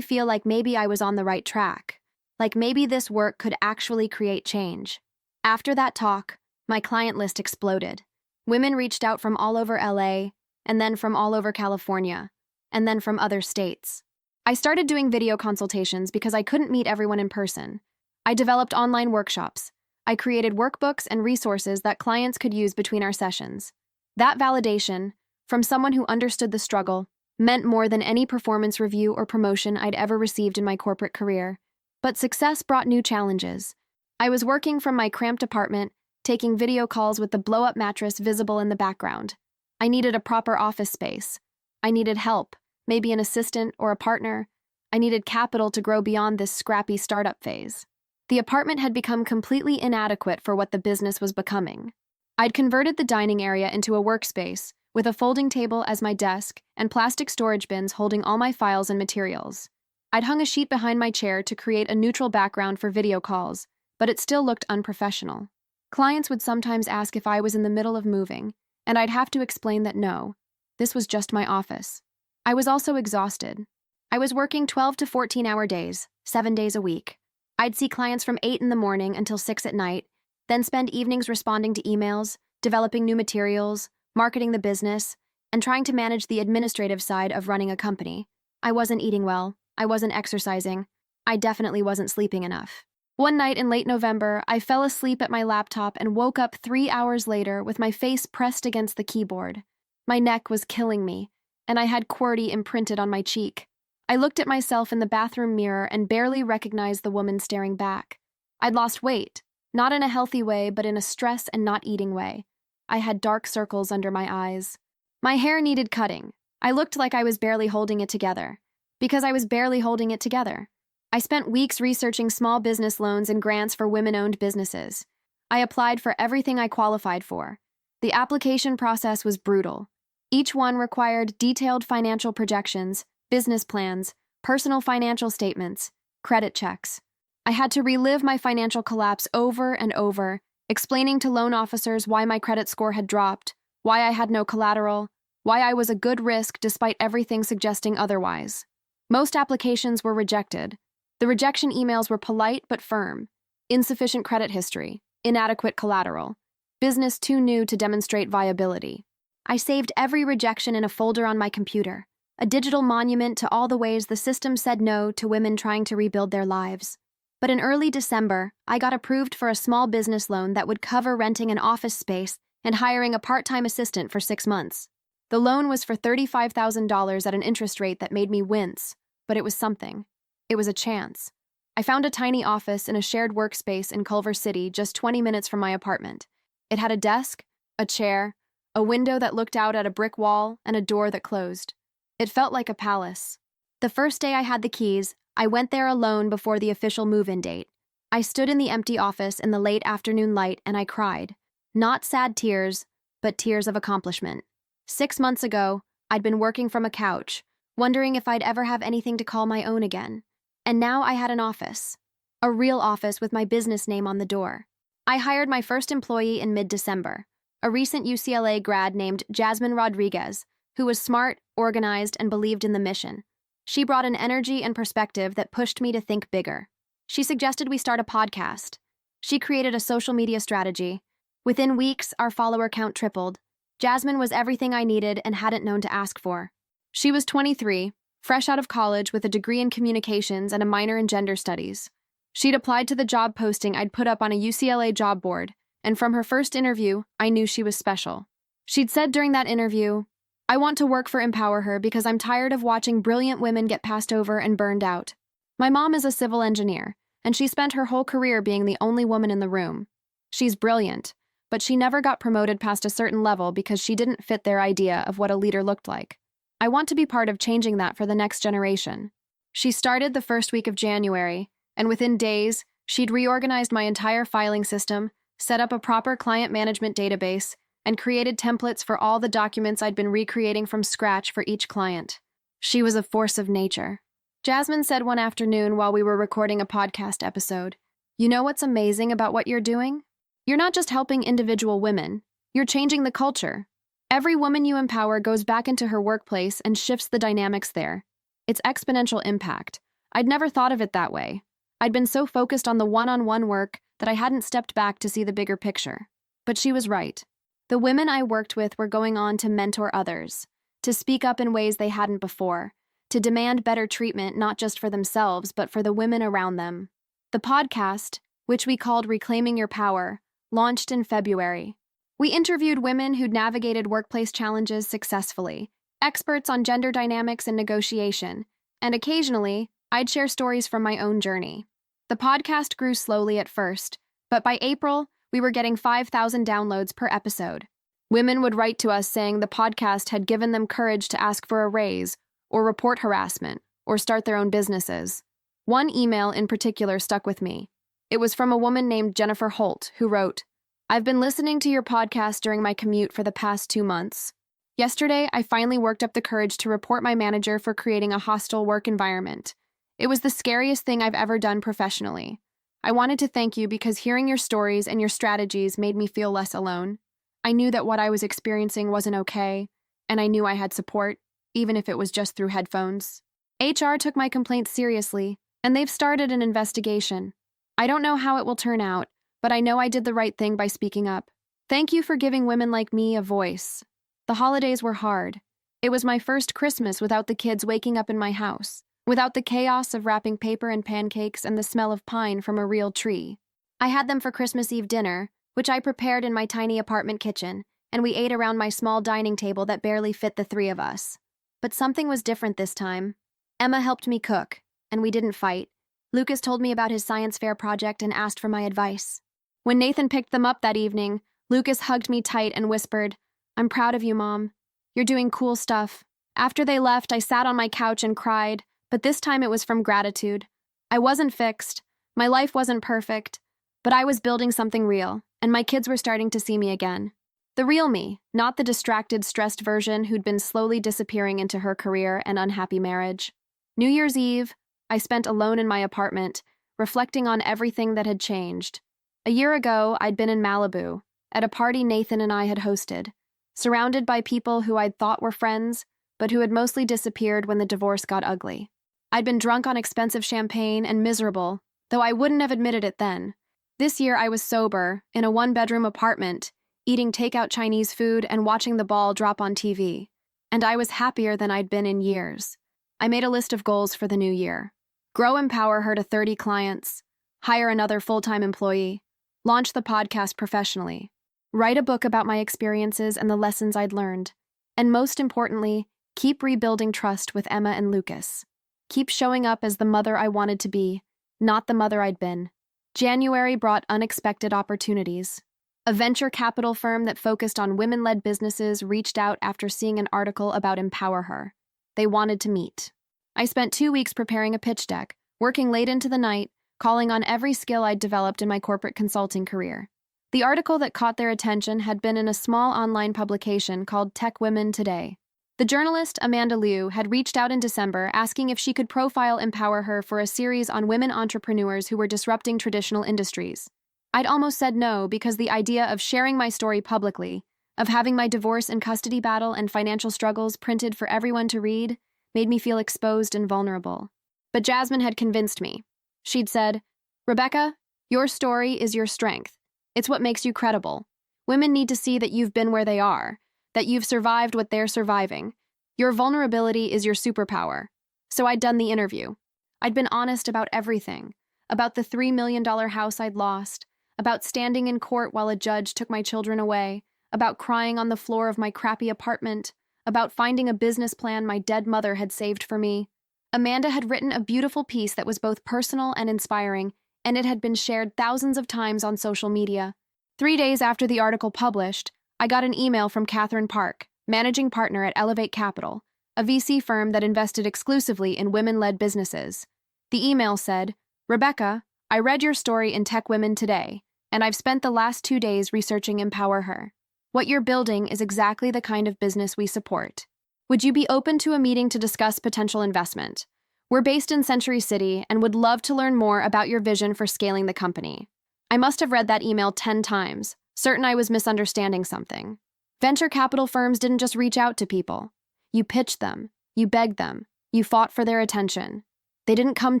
feel like maybe I was on the right track, like maybe this work could actually create change. After that talk, my client list exploded. Women reached out from all over LA, and then from all over California, and then from other states. I started doing video consultations because I couldn't meet everyone in person. I developed online workshops. I created workbooks and resources that clients could use between our sessions. That validation, from someone who understood the struggle, meant more than any performance review or promotion I'd ever received in my corporate career. But success brought new challenges. I was working from my cramped apartment, taking video calls with the blow-up mattress visible in the background. I needed a proper office space. I needed help, maybe an assistant or a partner. I needed capital to grow beyond this scrappy startup phase. The apartment had become completely inadequate for what the business was becoming. I'd converted the dining area into a workspace, with a folding table as my desk and plastic storage bins holding all my files and materials. I'd hung a sheet behind my chair to create a neutral background for video calls, but it still looked unprofessional. Clients would sometimes ask if I was in the middle of moving, and I'd have to explain that no, this was just my office. I was also exhausted. I was working 12 to 14-hour days, 7 days a week. I'd see clients from 8 in the morning until 6 at night, then spend evenings responding to emails, developing new materials, marketing the business, and trying to manage the administrative side of running a company. I wasn't eating well. I wasn't exercising. I definitely wasn't sleeping enough. One night in late November, I fell asleep at my laptop and woke up 3 hours later with my face pressed against the keyboard. My neck was killing me, and I had QWERTY imprinted on my cheek. I looked at myself in the bathroom mirror and barely recognized the woman staring back. I'd lost weight, not in a healthy way, but in a stress and not eating way. I had dark circles under my eyes. My hair needed cutting. I looked like I was barely holding it together. Because I was barely holding it together. I spent weeks researching small business loans and grants for women-owned businesses. I applied for everything I qualified for. The application process was brutal. Each one required detailed financial projections, business plans, personal financial statements, credit checks. I had to relive my financial collapse over and over, explaining to loan officers why my credit score had dropped, why I had no collateral, why I was a good risk despite everything suggesting otherwise. Most applications were rejected. The rejection emails were polite but firm. Insufficient credit history, inadequate collateral, business too new to demonstrate viability. I saved every rejection in a folder on my computer, a digital monument to all the ways the system said no to women trying to rebuild their lives. But in early December, I got approved for a small business loan that would cover renting an office space and hiring a part-time assistant for 6 months. The loan was for $35,000 at an interest rate that made me wince, but it was something. It was a chance. I found a tiny office in a shared workspace in Culver City, just 20 minutes from my apartment. It had a desk, a chair, a window that looked out at a brick wall, and a door that closed. It felt like a palace. The first day I had the keys, I went there alone before the official move-in date. I stood in the empty office in the late afternoon light and I cried. Not sad tears, but tears of accomplishment. 6 months ago, I'd been working from a couch, wondering if I'd ever have anything to call my own again. And now I had an office. A real office with my business name on the door. I hired my first employee in mid-December, a recent UCLA grad named Jasmine Rodriguez, who was smart, organized, and believed in the mission. She brought an energy and perspective that pushed me to think bigger. She suggested we start a podcast. She created a social media strategy. Within weeks, our follower count tripled. Jasmine was everything I needed and hadn't known to ask for. She was 23, fresh out of college with a degree in communications and a minor in gender studies. She'd applied to the job posting I'd put up on a UCLA job board, and from her first interview, I knew she was special. She'd said during that interview, "I want to work for Empower Her because I'm tired of watching brilliant women get passed over and burned out. My mom is a civil engineer, and she spent her whole career being the only woman in the room. She's brilliant, but she never got promoted past a certain level because she didn't fit their idea of what a leader looked like. I want to be part of changing that for the next generation." She started the first week of January, and within days, she'd reorganized my entire filing system, set up a proper client management database, and created templates for all the documents I'd been recreating from scratch for each client. She was a force of nature. Jasmine said one afternoon while we were recording a podcast episode, "You know what's amazing about what you're doing? You're not just helping individual women, you're changing the culture. Every woman you empower goes back into her workplace and shifts the dynamics there. It's exponential impact. I'd never thought of it that way. I'd been so focused on the one-on-one work that I hadn't stepped back to see the bigger picture." But she was right. The women I worked with were going on to mentor others, to speak up in ways they hadn't before, to demand better treatment not just for themselves but for the women around them. The podcast, which we called Reclaiming Your Power, launched in February. We interviewed women who'd navigated workplace challenges successfully, experts on gender dynamics and negotiation, and occasionally, I'd share stories from my own journey. The podcast grew slowly at first, but by April, we were getting 5,000 downloads per episode. Women would write to us saying the podcast had given them courage to ask for a raise, or report harassment, or start their own businesses. One email in particular stuck with me. It was from a woman named Jennifer Holt, who wrote, "I've been listening to your podcast during my commute for the past 2 months. Yesterday, I finally worked up the courage to report my manager for creating a hostile work environment. It was the scariest thing I've ever done professionally. I wanted to thank you because hearing your stories and your strategies made me feel less alone. I knew that what I was experiencing wasn't okay, and I knew I had support, even if it was just through headphones." HR took my complaint seriously, and they've started an investigation. I don't know how it will turn out, but I know I did the right thing by speaking up. Thank you for giving women like me a voice. The holidays were hard. It was my first Christmas without the kids waking up in my house, without the chaos of wrapping paper and pancakes and the smell of pine from a real tree. I had them for Christmas Eve dinner, which I prepared in my tiny apartment kitchen, and we ate around my small dining table that barely fit the 3 of us. But something was different this time. Emma helped me cook, and we didn't fight. Lucas told me about his science fair project and asked for my advice. When Nathan picked them up that evening, Lucas hugged me tight and whispered, "I'm proud of you, Mom. You're doing cool stuff." After they left, I sat on my couch and cried, but this time it was from gratitude. I wasn't fixed, my life wasn't perfect, but I was building something real, and my kids were starting to see me again. The real me, not the distracted, stressed version who'd been slowly disappearing into her career and unhappy marriage. New Year's Eve, I spent alone in my apartment, reflecting on everything that had changed. A year ago, I'd been in Malibu, at a party Nathan and I had hosted, surrounded by people who I'd thought were friends, but who had mostly disappeared when the divorce got ugly. I'd been drunk on expensive champagne and miserable, though I wouldn't have admitted it then. This year I was sober, in a one-bedroom apartment, eating takeout Chinese food and watching the ball drop on TV. And I was happier than I'd been in years. I made a list of goals for the new year. Grow Empower Her to 30 clients, hire another full-time employee, launch the podcast professionally, write a book about my experiences and the lessons I'd learned, and most importantly, keep rebuilding trust with Emma and Lucas. Keep showing up as the mother I wanted to be, not the mother I'd been. January brought unexpected opportunities. A venture capital firm that focused on women-led businesses reached out after seeing an article about Empower Her. They wanted to meet. I spent 2 weeks preparing a pitch deck, working late into the night, calling on every skill I'd developed in my corporate consulting career. The article that caught their attention had been in a small online publication called Tech Women Today. The journalist, Amanda Liu, had reached out in December asking if she could profile Empower Her for a series on women entrepreneurs who were disrupting traditional industries. I'd almost said no because the idea of sharing my story publicly, of having my divorce and custody battle and financial struggles printed for everyone to read, made me feel exposed and vulnerable. But Jasmine had convinced me. She'd said, "Rebecca, your story is your strength. It's what makes you credible. Women need to see that you've been where they are, that you've survived what they're surviving. Your vulnerability is your superpower." So I'd done the interview. I'd been honest about everything, about the $3 million house I'd lost, about standing in court while a judge took my children away, about crying on the floor of my crappy apartment, about finding a business plan my dead mother had saved for me. Amanda had written a beautiful piece that was both personal and inspiring, and it had been shared thousands of times on social media. 3 days after the article published, I got an email from Catherine Park, managing partner at Elevate Capital, a VC firm that invested exclusively in women-led businesses. The email said, "Rebecca, I read your story in Tech Women Today, and I've spent the last 2 days researching Empower Her. What you're building is exactly the kind of business we support. Would you be open to a meeting to discuss potential investment? We're based in Century City and would love to learn more about your vision for scaling the company. I must have read that email 10 times, certain I was misunderstanding something. Venture capital firms didn't just reach out to people. You pitched them, you begged them, you fought for their attention. They didn't come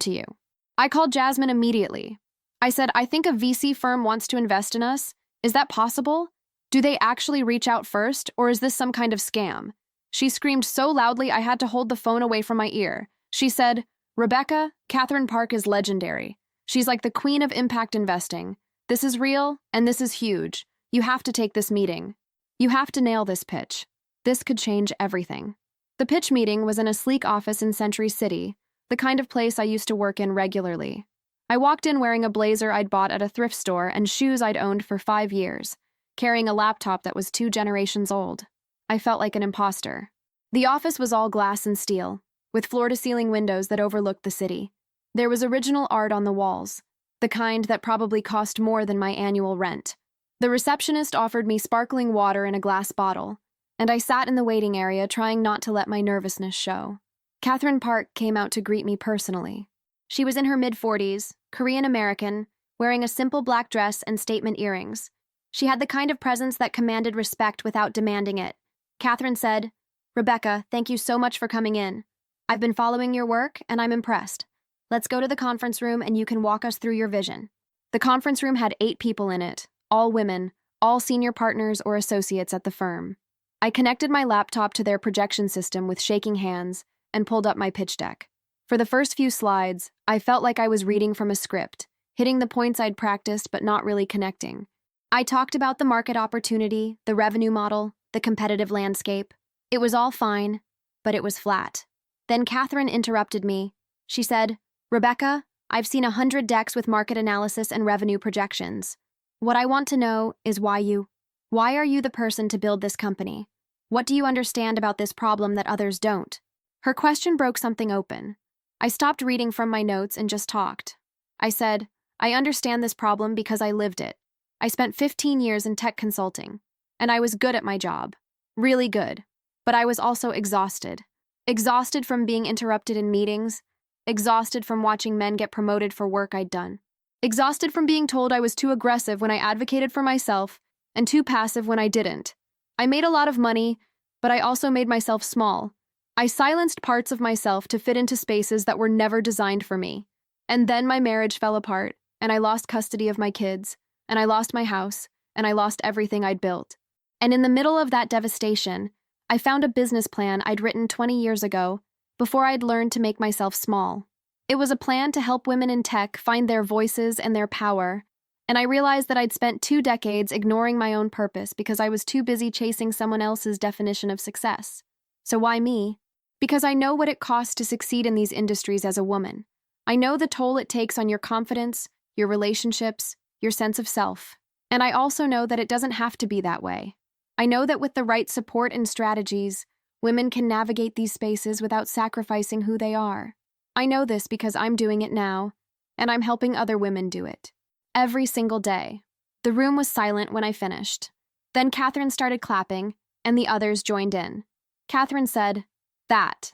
to you. I called Jasmine immediately. I said, I think a VC firm wants to invest in us. Is that possible? Do they actually reach out first, or is this some kind of scam? She screamed so loudly I had to hold the phone away from my ear. She said, Rebecca, Catherine Park is legendary. She's like the queen of impact investing. This is real, and this is huge. You have to take this meeting. You have to nail this pitch. This could change everything. The pitch meeting was in a sleek office in Century City, the kind of place I used to work in regularly. I walked in wearing a blazer I'd bought at a thrift store and shoes I'd owned for 5 years, carrying a laptop that was 2 generations old. I felt like an imposter. The office was all glass and steel, with floor-to-ceiling windows that overlooked the city. There was original art on the walls, the kind that probably cost more than my annual rent. The receptionist offered me sparkling water in a glass bottle, and I sat in the waiting area trying not to let my nervousness show. Catherine Park came out to greet me personally. She was in her mid-40s, Korean-American, wearing a simple black dress and statement earrings. She had the kind of presence that commanded respect without demanding it. Catherine said, Rebecca, thank you so much for coming in. I've been following your work, and I'm impressed. Let's go to the conference room and you can walk us through your vision. The conference room had 8 people in it, all women, all senior partners or associates at the firm. I connected my laptop to their projection system with shaking hands and pulled up my pitch deck. For the first few slides, I felt like I was reading from a script, hitting the points I'd practiced but not really connecting. I talked about the market opportunity, the revenue model, the competitive landscape. It was all fine, but it was flat. Then Catherine interrupted me. She said, Rebecca, I've seen 100 decks with market analysis and revenue projections. What I want to know is why are you the person to build this company? What do you understand about this problem that others don't? Her question broke something open. I stopped reading from my notes and just talked. I said, I understand this problem because I lived it. I spent 15 years in tech consulting, and I was good at my job. Really good. But I was also exhausted. Exhausted from being interrupted in meetings. Exhausted from watching men get promoted for work I'd done. Exhausted from being told I was too aggressive when I advocated for myself and too passive when I didn't. I made a lot of money, but I also made myself small. I silenced parts of myself to fit into spaces that were never designed for me. And then my marriage fell apart, and I lost custody of my kids, and I lost my house, and I lost everything I'd built. And in the middle of that devastation, I found a business plan I'd written 20 years ago, before I'd learned to make myself small. It was a plan to help women in tech find their voices and their power, and I realized that I'd spent 2 decades ignoring my own purpose because I was too busy chasing someone else's definition of success. So why me? Because I know what it costs to succeed in these industries as a woman. I know the toll it takes on your confidence, your relationships, your sense of self. And I also know that it doesn't have to be that way. I know that with the right support and strategies, women can navigate these spaces without sacrificing who they are. I know this because I'm doing it now, and I'm helping other women do it. Every single day. The room was silent when I finished. Then Catherine started clapping, and the others joined in. Catherine said, That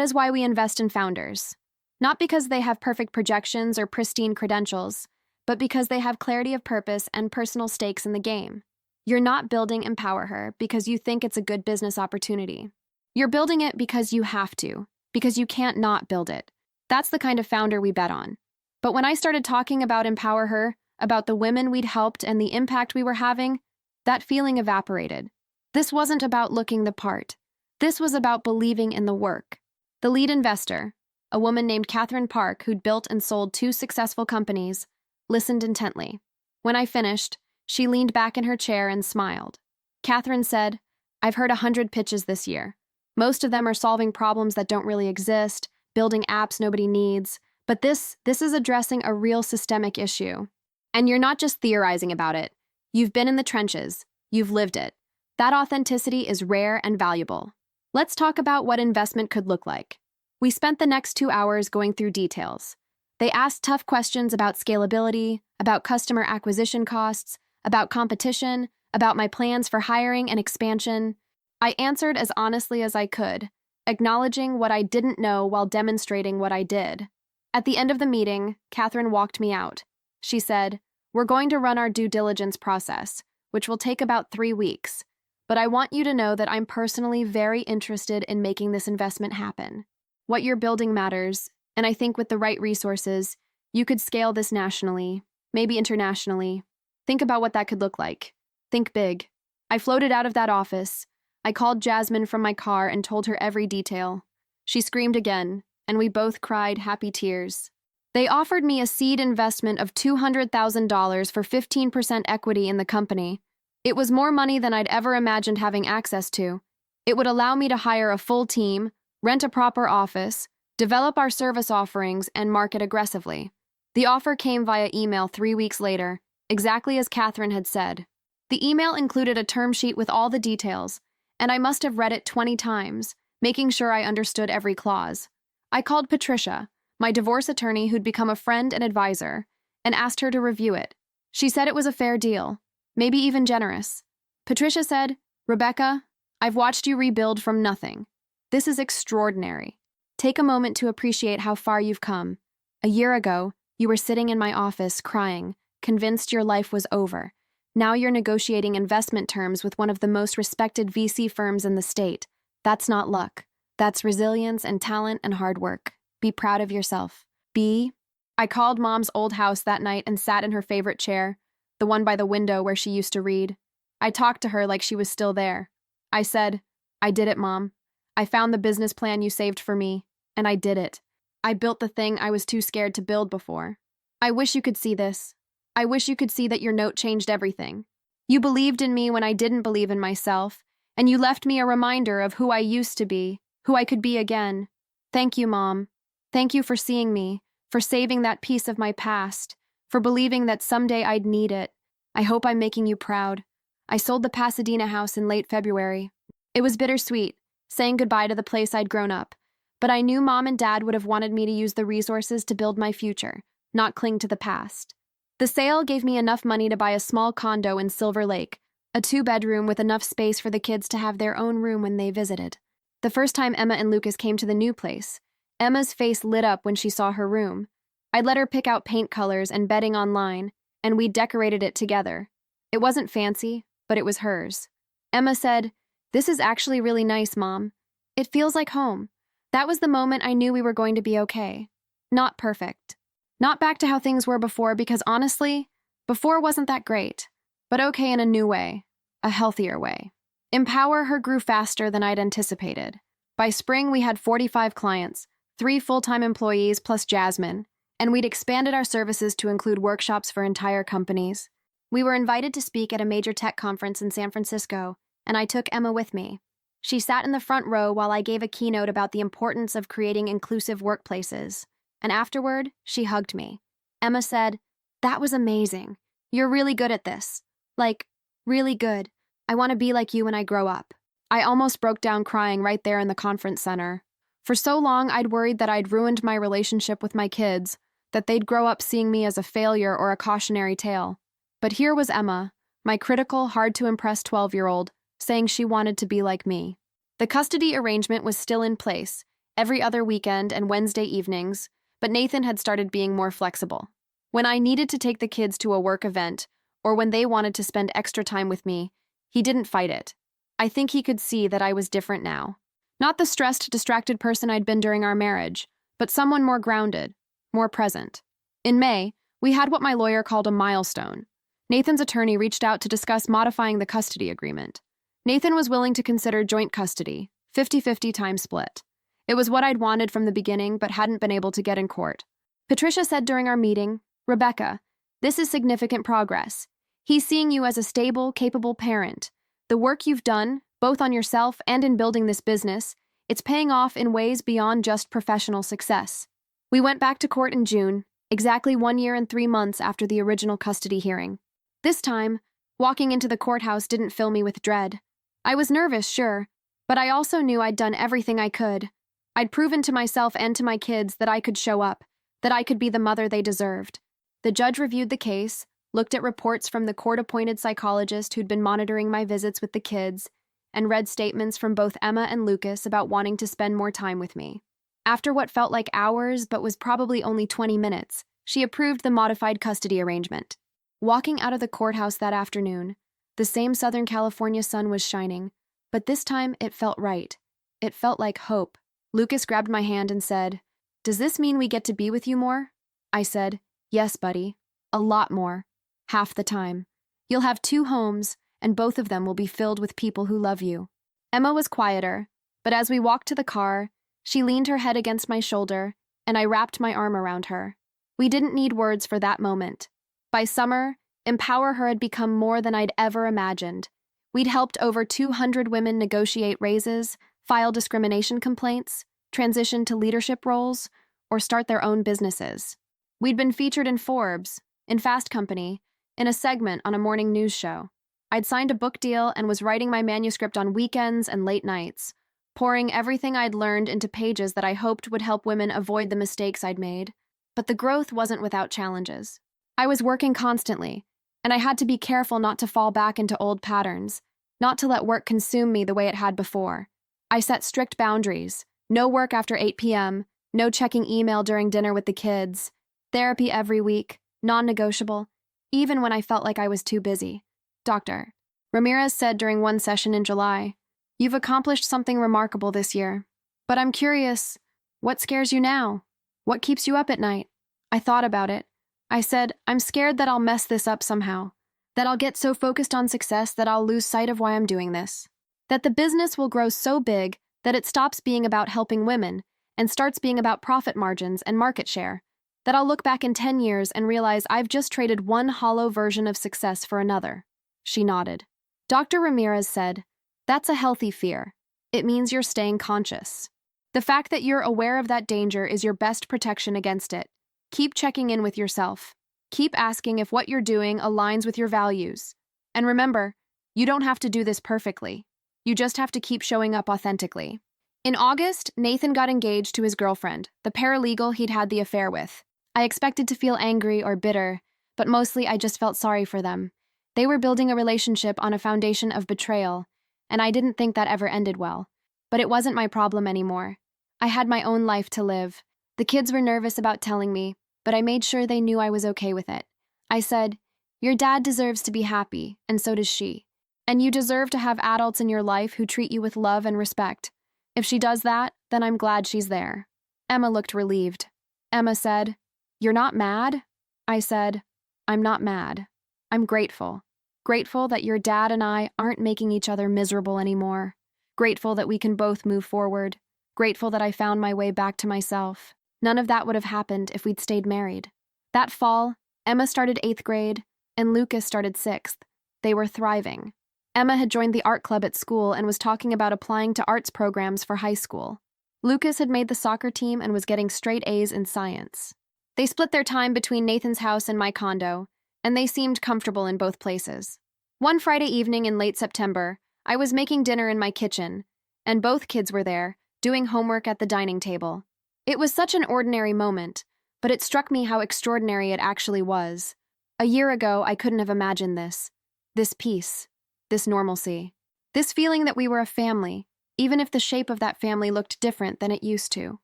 is why we invest in founders. Not because they have perfect projections or pristine credentials, but because they have clarity of purpose and personal stakes in the game. You're not building Empower Her because you think it's a good business opportunity. You're building it because you have to, because you can't not build it. That's the kind of founder we bet on. But when I started talking about Empower Her, about the women we'd helped and the impact we were having, that feeling evaporated. This wasn't about looking the part. This was about believing in the work. The lead investor, a woman named Catherine Park who'd built and sold 2 successful companies, listened intently. When I finished, she leaned back in her chair and smiled. Catherine said, I've heard 100 pitches this year. Most of them are solving problems that don't really exist, building apps nobody needs, but this is addressing a real systemic issue. And you're not just theorizing about it. You've been in the trenches. You've lived it. That authenticity is rare and valuable. Let's talk about what investment could look like. We spent the next 2 hours going through details. They asked tough questions about scalability, about customer acquisition costs, about competition, about my plans for hiring and expansion. I answered as honestly as I could, acknowledging what I didn't know while demonstrating what I did. At the end of the meeting, Catherine walked me out. She said, "We're going to run our due diligence process, which will take about 3 weeks. But I want you to know that I'm personally very interested in making this investment happen. What you're building matters, and I think with the right resources, you could scale this nationally, maybe internationally. Think about what that could look like. Think big." I floated out of that office. I called Jasmine from my car and told her every detail. She screamed again, and we both cried happy tears. They offered me a seed investment of $200,000 for 15% equity in the company. It was more money than I'd ever imagined having access to. It would allow me to hire a full team, rent a proper office, develop our service offerings, and market aggressively. The offer came via email 3 weeks later, exactly as Catherine had said. The email included a term sheet with all the details, and I must have read it 20 times, making sure I understood every clause. I called Patricia, my divorce attorney who'd become a friend and advisor, and asked her to review it. She said it was a fair deal, maybe even generous. Patricia said, "Rebecca, I've watched you rebuild from nothing. This is extraordinary. Take a moment to appreciate how far you've come. A year ago, you were sitting in my office crying, convinced your life was over. Now you're negotiating investment terms with one of the most respected VC firms in the state. That's not luck. That's resilience and talent and hard work. Be proud of yourself. I called Mom's old house that night and sat in her favorite chair, the one by the window where she used to read. I talked to her like she was still there. I said, "I did it, Mom. I found the business plan you saved for me, and I did it. I built the thing I was too scared to build before. I wish you could see this. I wish you could see that your note changed everything. You believed in me when I didn't believe in myself, and you left me a reminder of who I used to be, who I could be again. Thank you, Mom. Thank you for seeing me, for saving that piece of my past, for believing that someday I'd need it. I hope I'm making you proud." I sold the Pasadena house in late February. It was bittersweet, saying goodbye to the place I'd grown up, but I knew Mom and Dad would have wanted me to use the resources to build my future, not cling to the past. The sale gave me enough money to buy a small condo in Silver Lake, a 2-bedroom with enough space for the kids to have their own room when they visited. The first time Emma and Lucas came to the new place, Emma's face lit up when she saw her room. I'd let her pick out paint colors and bedding online, and we decorated it together. It wasn't fancy, but it was hers. Emma said, "This is actually really nice, Mom. It feels like home." That was the moment I knew we were going to be okay. Not perfect. Not back to how things were before, because honestly, before wasn't that great. But okay in a new way, a healthier way. Empower Her grew faster than I'd anticipated. By spring, we had 45 clients, 3 full-time employees plus Jasmine, and we'd expanded our services to include workshops for entire companies. We were invited to speak at a major tech conference in San Francisco, and I took Emma with me. She sat in the front row while I gave a keynote about the importance of creating inclusive workplaces, and afterward, she hugged me. Emma said, "That was amazing. You're really good at this. Like, really good. I want to be like you when I grow up." I almost broke down crying right there in the conference center. For so long, I'd worried that I'd ruined my relationship with my kids, that they'd grow up seeing me as a failure or a cautionary tale. But here was Emma, my critical, hard-to-impress 12-year-old, saying she wanted to be like me. The custody arrangement was still in place, every other weekend and Wednesday evenings, but Nathan had started being more flexible. When I needed to take the kids to a work event, or when they wanted to spend extra time with me, he didn't fight it. I think he could see that I was different now. Not the stressed, distracted person I'd been during our marriage, but someone more grounded, more present. In May, we had what my lawyer called a milestone. Nathan's attorney reached out to discuss modifying the custody agreement. Nathan was willing to consider joint custody, 50-50 time split. It was what I'd wanted from the beginning but hadn't been able to get in court. Patricia said during our meeting, "Rebecca, this is significant progress. He's seeing you as a stable, capable parent. The work you've done, both on yourself and in building this business, it's paying off in ways beyond just professional success." We went back to court in June, exactly 1 year and 3 months after the original custody hearing. This time, walking into the courthouse didn't fill me with dread. I was nervous, sure, but I also knew I'd done everything I could. I'd proven to myself and to my kids that I could show up, that I could be the mother they deserved. The judge reviewed the case, looked at reports from the court-appointed psychologist who'd been monitoring my visits with the kids, and read statements from both Emma and Lucas about wanting to spend more time with me. After what felt like hours but was probably only 20 minutes, she approved the modified custody arrangement. Walking out of the courthouse that afternoon, the same Southern California sun was shining, but this time it felt right. It felt like hope. Lucas grabbed my hand and said, "Does this mean we get to be with you more?" I said, "Yes, buddy. A lot more. Half the time. You'll have 2 homes, and both of them will be filled with people who love you." Emma was quieter, but as we walked to the car, she leaned her head against my shoulder, and I wrapped my arm around her. We didn't need words for that moment. By summer, Empower Her had become more than I'd ever imagined. We'd helped over 200 women negotiate raises, file discrimination complaints, transition to leadership roles, or start their own businesses. We'd been featured in Forbes, in Fast Company, in a segment on a morning news show. I'd signed a book deal and was writing my manuscript on weekends and late nights, pouring everything I'd learned into pages that I hoped would help women avoid the mistakes I'd made. But the growth wasn't without challenges. I was working constantly, and I had to be careful not to fall back into old patterns, not to let work consume me the way it had before. I set strict boundaries: no work after 8 p.m., no checking email during dinner with the kids, therapy every week, non-negotiable, even when I felt like I was too busy. Dr. Ramirez said during one session in July, "You've accomplished something remarkable this year. But I'm curious, what scares you now? What keeps you up at night?" I thought about it. I said, "I'm scared that I'll mess this up somehow, that I'll get so focused on success that I'll lose sight of why I'm doing this, that the business will grow so big that it stops being about helping women and starts being about profit margins and market share, that I'll look back in 10 years and realize I've just traded one hollow version of success for another." She nodded. Dr. Ramirez said, "That's a healthy fear. It means you're staying conscious. The fact that you're aware of that danger is your best protection against it. Keep checking in with yourself. Keep asking if what you're doing aligns with your values. And remember, you don't have to do this perfectly. You just have to keep showing up authentically." In August, Nathan got engaged to his girlfriend, the paralegal he'd had the affair with. I expected to feel angry or bitter, but mostly I just felt sorry for them. They were building a relationship on a foundation of betrayal, and I didn't think that ever ended well. But it wasn't my problem anymore. I had my own life to live. The kids were nervous about telling me, but I made sure they knew I was okay with it. I said, "Your dad deserves to be happy, and so does she. And you deserve to have adults in your life who treat you with love and respect. If she does that, then I'm glad she's there." Emma looked relieved. Emma said, "You're not mad?" I said, "I'm not mad. I'm grateful. Grateful that your dad and I aren't making each other miserable anymore. Grateful that we can both move forward. Grateful that I found my way back to myself. None of that would have happened if we'd stayed married." That fall, Emma started 8th grade, and Lucas started 6th. They were thriving. Emma had joined the art club at school and was talking about applying to arts programs for high school. Lucas had made the soccer team and was getting straight A's in science. They split their time between Nathan's house and my condo, and they seemed comfortable in both places. One Friday evening in late September, I was making dinner in my kitchen, and both kids were there, doing homework at the dining table. It was such an ordinary moment, but it struck me how extraordinary it actually was. A year ago, I couldn't have imagined this. This peace. This normalcy. This feeling that we were a family, even if the shape of that family looked different than it used to.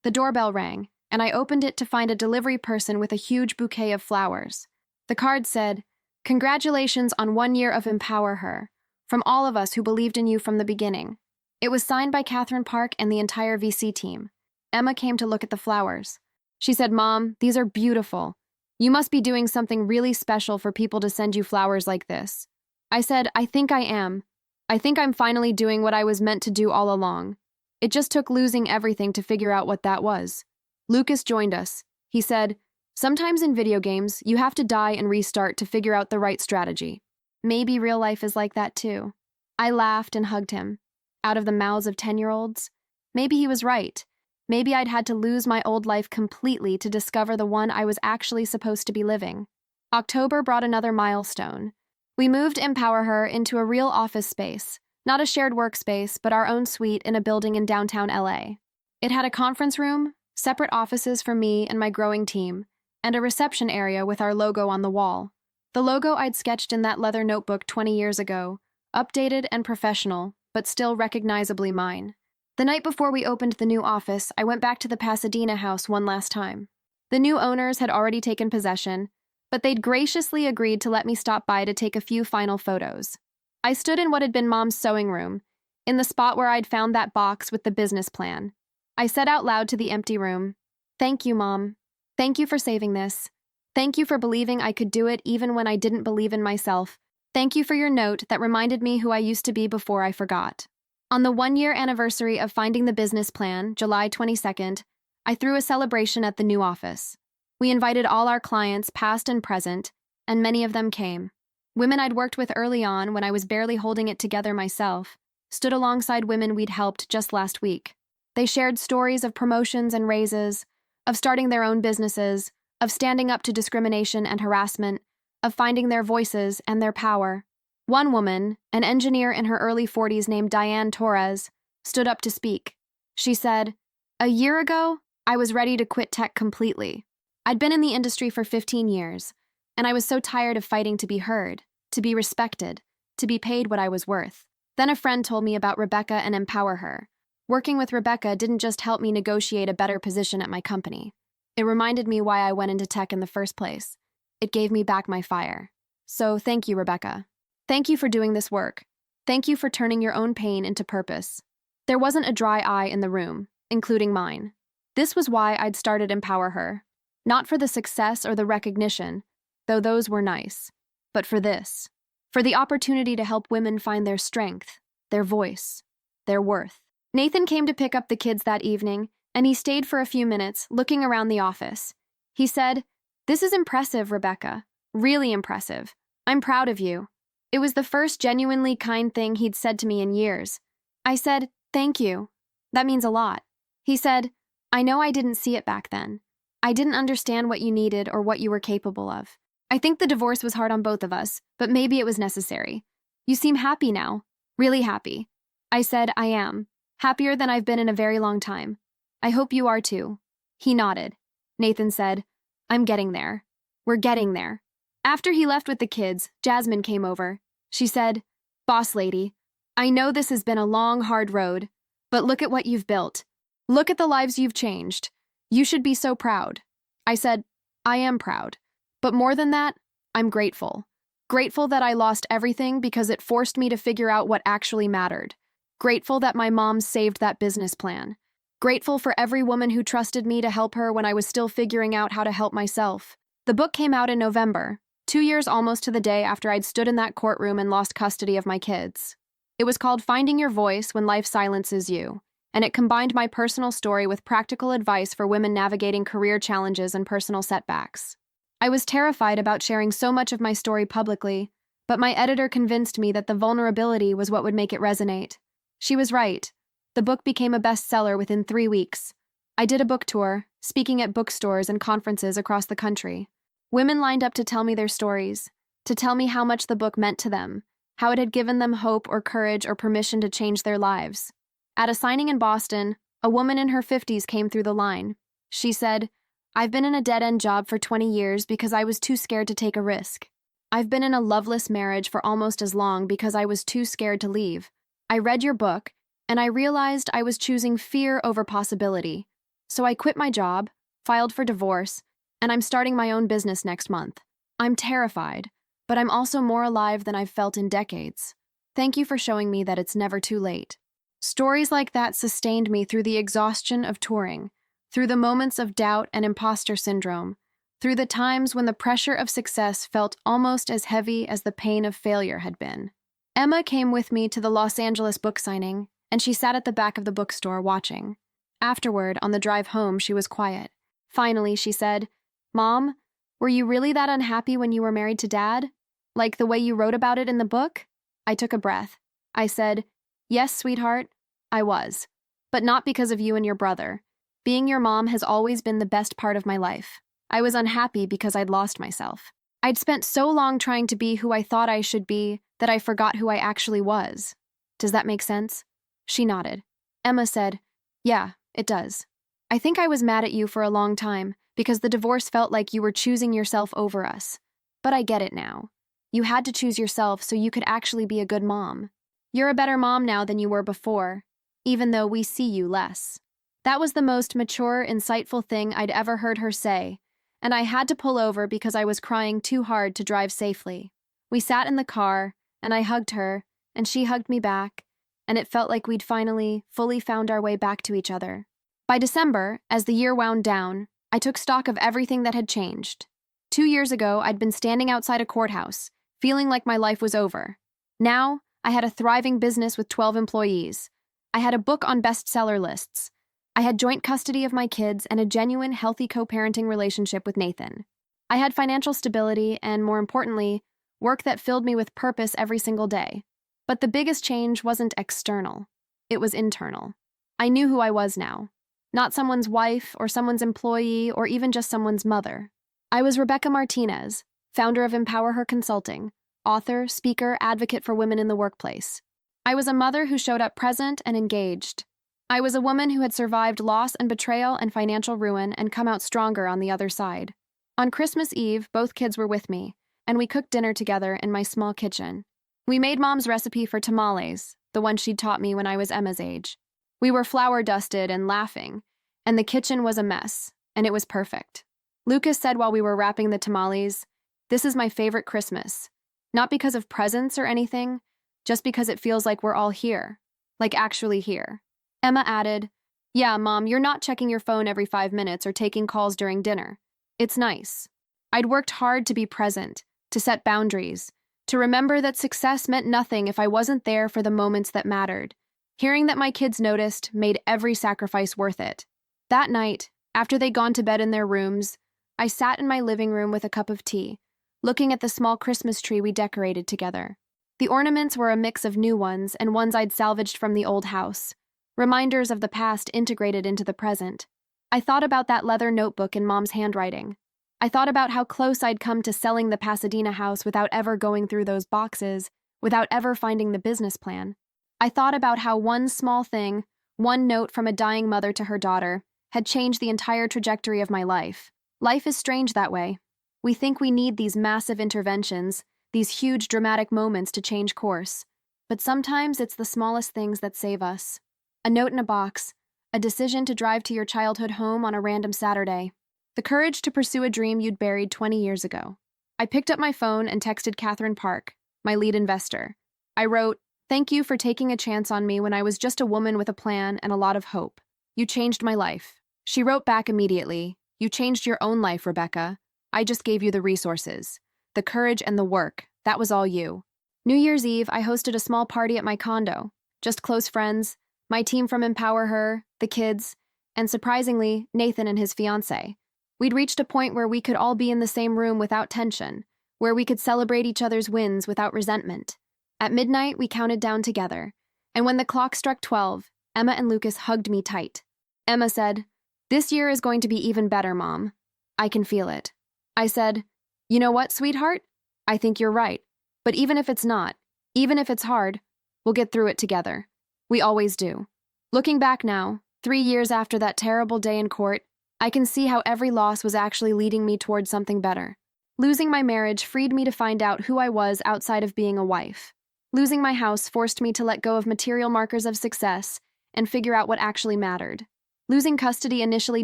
The doorbell rang, and I opened it to find a delivery person with a huge bouquet of flowers. The card said, "Congratulations on 1 year of Empower Her, from all of us who believed in you from the beginning." It was signed by Catherine Park and the entire VC team. Emma came to look at the flowers. She said, "Mom, these are beautiful. You must be doing something really special for people to send you flowers like this." I said, "I think I am. I think I'm finally doing what I was meant to do all along." It just took losing everything to figure out what that was. Lucas joined us. He said, "Sometimes in video games, you have to die and restart to figure out the right strategy. Maybe real life is like that too." I laughed and hugged him. Out of the mouths of 10-year-olds? Maybe he was right. Maybe I'd had to lose my old life completely to discover the one I was actually supposed to be living. October brought another milestone. We moved Empower Her into a real office space, not a shared workspace, but our own suite in a building in downtown LA. It had a conference room, separate offices for me and my growing team, and a reception area with our logo on the wall. The logo I'd sketched in that leather notebook 20 years ago, updated and professional, but still recognizably mine. The night before we opened the new office, I went back to the Pasadena house one last time. The new owners had already taken possession, but they'd graciously agreed to let me stop by to take a few final photos. I stood in what had been Mom's sewing room, in the spot where I'd found that box with the business plan. I said out loud to the empty room, "Thank you, Mom. Thank you for saving this. Thank you for believing I could do it even when I didn't believe in myself. Thank you for your note that reminded me who I used to be before I forgot." On the 1-year anniversary of finding the business plan, July 22nd, I threw a celebration at the new office. We invited all our clients, past and present, and many of them came. Women I'd worked with early on when I was barely holding it together myself, stood alongside women we'd helped just last week. They shared stories of promotions and raises, of starting their own businesses, of standing up to discrimination and harassment, of finding their voices and their power. One woman, an engineer in her early 40s named Diane Torres, stood up to speak. She said, "A year ago, I was ready to quit tech completely. I'd been in the industry for 15 years, and I was so tired of fighting to be heard, to be respected, to be paid what I was worth." Then a friend told me about Rebecca and Empower Her. Working with Rebecca didn't just help me negotiate a better position at my company. It reminded me why I went into tech in the first place. It gave me back my fire. So thank you, Rebecca. Thank you for doing this work. Thank you for turning your own pain into purpose. There wasn't a dry eye in the room, including mine. This was why I'd started Empower Her. Not for the success or the recognition, though those were nice, but for this. For the opportunity to help women find their strength, their voice, their worth. Nathan came to pick up the kids that evening, and he stayed for a few minutes, looking around the office. He said, "This is impressive, Rebecca. Really impressive. I'm proud of you." It was the first genuinely kind thing he'd said to me in years. I said, "Thank you. That means a lot." He said, "I know I didn't see it back then. I didn't understand what you needed or what you were capable of. I think the divorce was hard on both of us, but maybe it was necessary. You seem happy now. Really happy." I said, "I am. Happier than I've been in a very long time. I hope you are too." He nodded. Nathan said, "I'm getting there. We're getting there." After he left with the kids, Jasmine came over. She said, "Boss lady, I know this has been a long, hard road, but look at what you've built. Look at the lives you've changed. You should be so proud." I said, "I am proud. But more than that, I'm grateful. Grateful that I lost everything because it forced me to figure out what actually mattered. Grateful that my mom saved that business plan. Grateful for every woman who trusted me to help her when I was still figuring out how to help myself." The book came out in November, 2 years almost to the day after I'd stood in that courtroom and lost custody of my kids. It was called Finding Your Voice When Life Silences You, and it combined my personal story with practical advice for women navigating career challenges and personal setbacks. I was terrified about sharing so much of my story publicly, but my editor convinced me that the vulnerability was what would make it resonate. She was right. The book became a bestseller within 3 weeks. I did a book tour, speaking at bookstores and conferences across the country. Women lined up to tell me their stories, to tell me how much the book meant to them, how it had given them hope or courage or permission to change their lives. At a signing in Boston, a woman in her 50s came through the line. She said, "I've been in a dead-end job for 20 years because I was too scared to take a risk. I've been in a loveless marriage for almost as long because I was too scared to leave. I read your book, and I realized I was choosing fear over possibility. So I quit my job, filed for divorce, and I'm starting my own business next month. I'm terrified, but I'm also more alive than I've felt in decades. Thank you for showing me that it's never too late." Stories like that sustained me through the exhaustion of touring, through the moments of doubt and imposter syndrome, through the times when the pressure of success felt almost as heavy as the pain of failure had been. Emma came with me to the Los Angeles book signing, and she sat at the back of the bookstore watching. Afterward, on the drive home, she was quiet. Finally, she said, "Mom, were you really that unhappy when you were married to Dad? Like the way you wrote about it in the book?" I took a breath. I said, "Yes, sweetheart, I was. But not because of you and your brother. Being your mom has always been the best part of my life. I was unhappy because I'd lost myself. I'd spent so long trying to be who I thought I should be that I forgot who I actually was. Does that make sense?" She nodded. Emma said, "Yeah, it does. I think I was mad at you for a long time because the divorce felt like you were choosing yourself over us. But I get it now. You had to choose yourself so you could actually be a good mom. You're a better mom now than you were before, even though we see you less." That was the most mature, insightful thing I'd ever heard her say, and I had to pull over because I was crying too hard to drive safely. We sat in the car, and I hugged her, and she hugged me back, and it felt like we'd finally, fully found our way back to each other. By December, as the year wound down, I took stock of everything that had changed. 2 years ago, I'd been standing outside a courthouse, feeling like my life was over. Now, I had a thriving business with 12 employees. I had a book on bestseller lists. I had joint custody of my kids and a genuine, healthy co-parenting relationship with Nathan. I had financial stability and, more importantly, work that filled me with purpose every single day. But the biggest change wasn't external. It was internal. I knew who I was now. Not someone's wife or someone's employee or even just someone's mother. I was Rebecca Martinez, founder of Empower Her Consulting, author, speaker, advocate for women in the workplace. I was a mother who showed up present and engaged. I was a woman who had survived loss and betrayal and financial ruin and come out stronger on the other side. On Christmas Eve, both kids were with me, and we cooked dinner together in my small kitchen. We made Mom's recipe for tamales, the one she'd taught me when I was Emma's age. We were flour-dusted and laughing, and the kitchen was a mess, and it was perfect. Lucas said while we were wrapping the tamales, "This is my favorite Christmas. Not because of presents or anything, just because it feels like we're all here, like actually here." Emma added, "Yeah, Mom, you're not checking your phone every 5 minutes or taking calls during dinner. It's nice." I'd worked hard to be present, to set boundaries, to remember that success meant nothing if I wasn't there for the moments that mattered. Hearing that my kids noticed made every sacrifice worth it. That night, after they'd gone to bed in their rooms, I sat in my living room with a cup of tea, looking at the small Christmas tree we decorated together. The ornaments were a mix of new ones and ones I'd salvaged from the old house. Reminders of the past integrated into the present. I thought about that leather notebook in Mom's handwriting. I thought about how close I'd come to selling the Pasadena house without ever going through those boxes, without ever finding the business plan. I thought about how one small thing, one note from a dying mother to her daughter, had changed the entire trajectory of my life. Life is strange that way. We think we need these massive interventions, these huge dramatic moments to change course. But sometimes it's the smallest things that save us. A note in a box, a decision to drive to your childhood home on a random Saturday, the courage to pursue a dream you'd buried 20 years ago. I picked up my phone and texted Catherine Park, my lead investor. I wrote, "Thank you for taking a chance on me when I was just a woman with a plan and a lot of hope. You changed my life." She wrote back immediately, "You changed your own life, Rebecca. I just gave you the resources, the courage and the work. That was all you." New Year's Eve, I hosted a small party at my condo, just close friends, my team from Empower Her, the kids, and surprisingly, Nathan and his fiancée. We'd reached a point where we could all be in the same room without tension, where we could celebrate each other's wins without resentment. At midnight, we counted down together, and when the clock struck 12, Emma and Lucas hugged me tight. Emma said, "This year is going to be even better, Mom. I can feel it." I said, "You know what, sweetheart? I think you're right. But even if it's not, even if it's hard, we'll get through it together. We always do." Looking back now, 3 years after that terrible day in court, I can see how every loss was actually leading me towards something better. Losing my marriage freed me to find out who I was outside of being a wife. Losing my house forced me to let go of material markers of success and figure out what actually mattered. Losing custody initially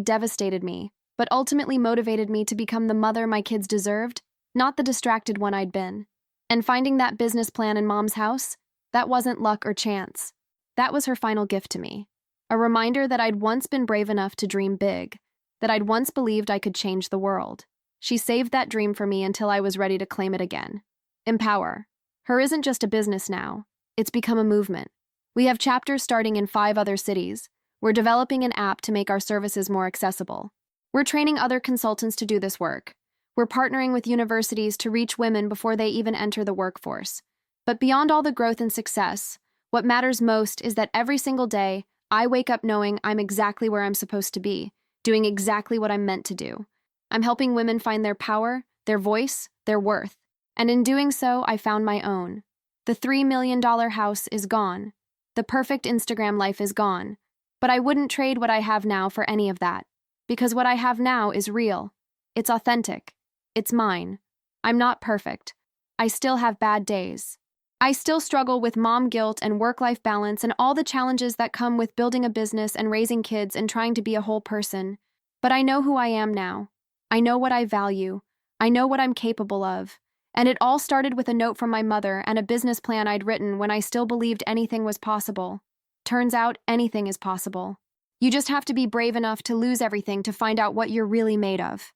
devastated me, but ultimately motivated me to become the mother my kids deserved, not the distracted one I'd been. And finding that business plan in Mom's house, that wasn't luck or chance. That was her final gift to me. A reminder that I'd once been brave enough to dream big, that I'd once believed I could change the world. She saved that dream for me until I was ready to claim it again. Empower. Her isn't just a business now. It's become a movement. We have chapters starting in 5 other cities. We're developing an app to make our services more accessible. We're training other consultants to do this work. We're partnering with universities to reach women before they even enter the workforce. But beyond all the growth and success, what matters most is that every single day, I wake up knowing I'm exactly where I'm supposed to be, doing exactly what I'm meant to do. I'm helping women find their power, their voice, their worth. And in doing so, I found my own. The $3 million house is gone. The perfect Instagram life is gone. But I wouldn't trade what I have now for any of that. Because what I have now is real. It's authentic. It's mine. I'm not perfect. I still have bad days. I still struggle with mom guilt and work-life balance and all the challenges that come with building a business and raising kids and trying to be a whole person. But I know who I am now. I know what I value. I know what I'm capable of. And it all started with a note from my mother and a business plan I'd written when I still believed anything was possible. Turns out, anything is possible. You just have to be brave enough to lose everything to find out what you're really made of.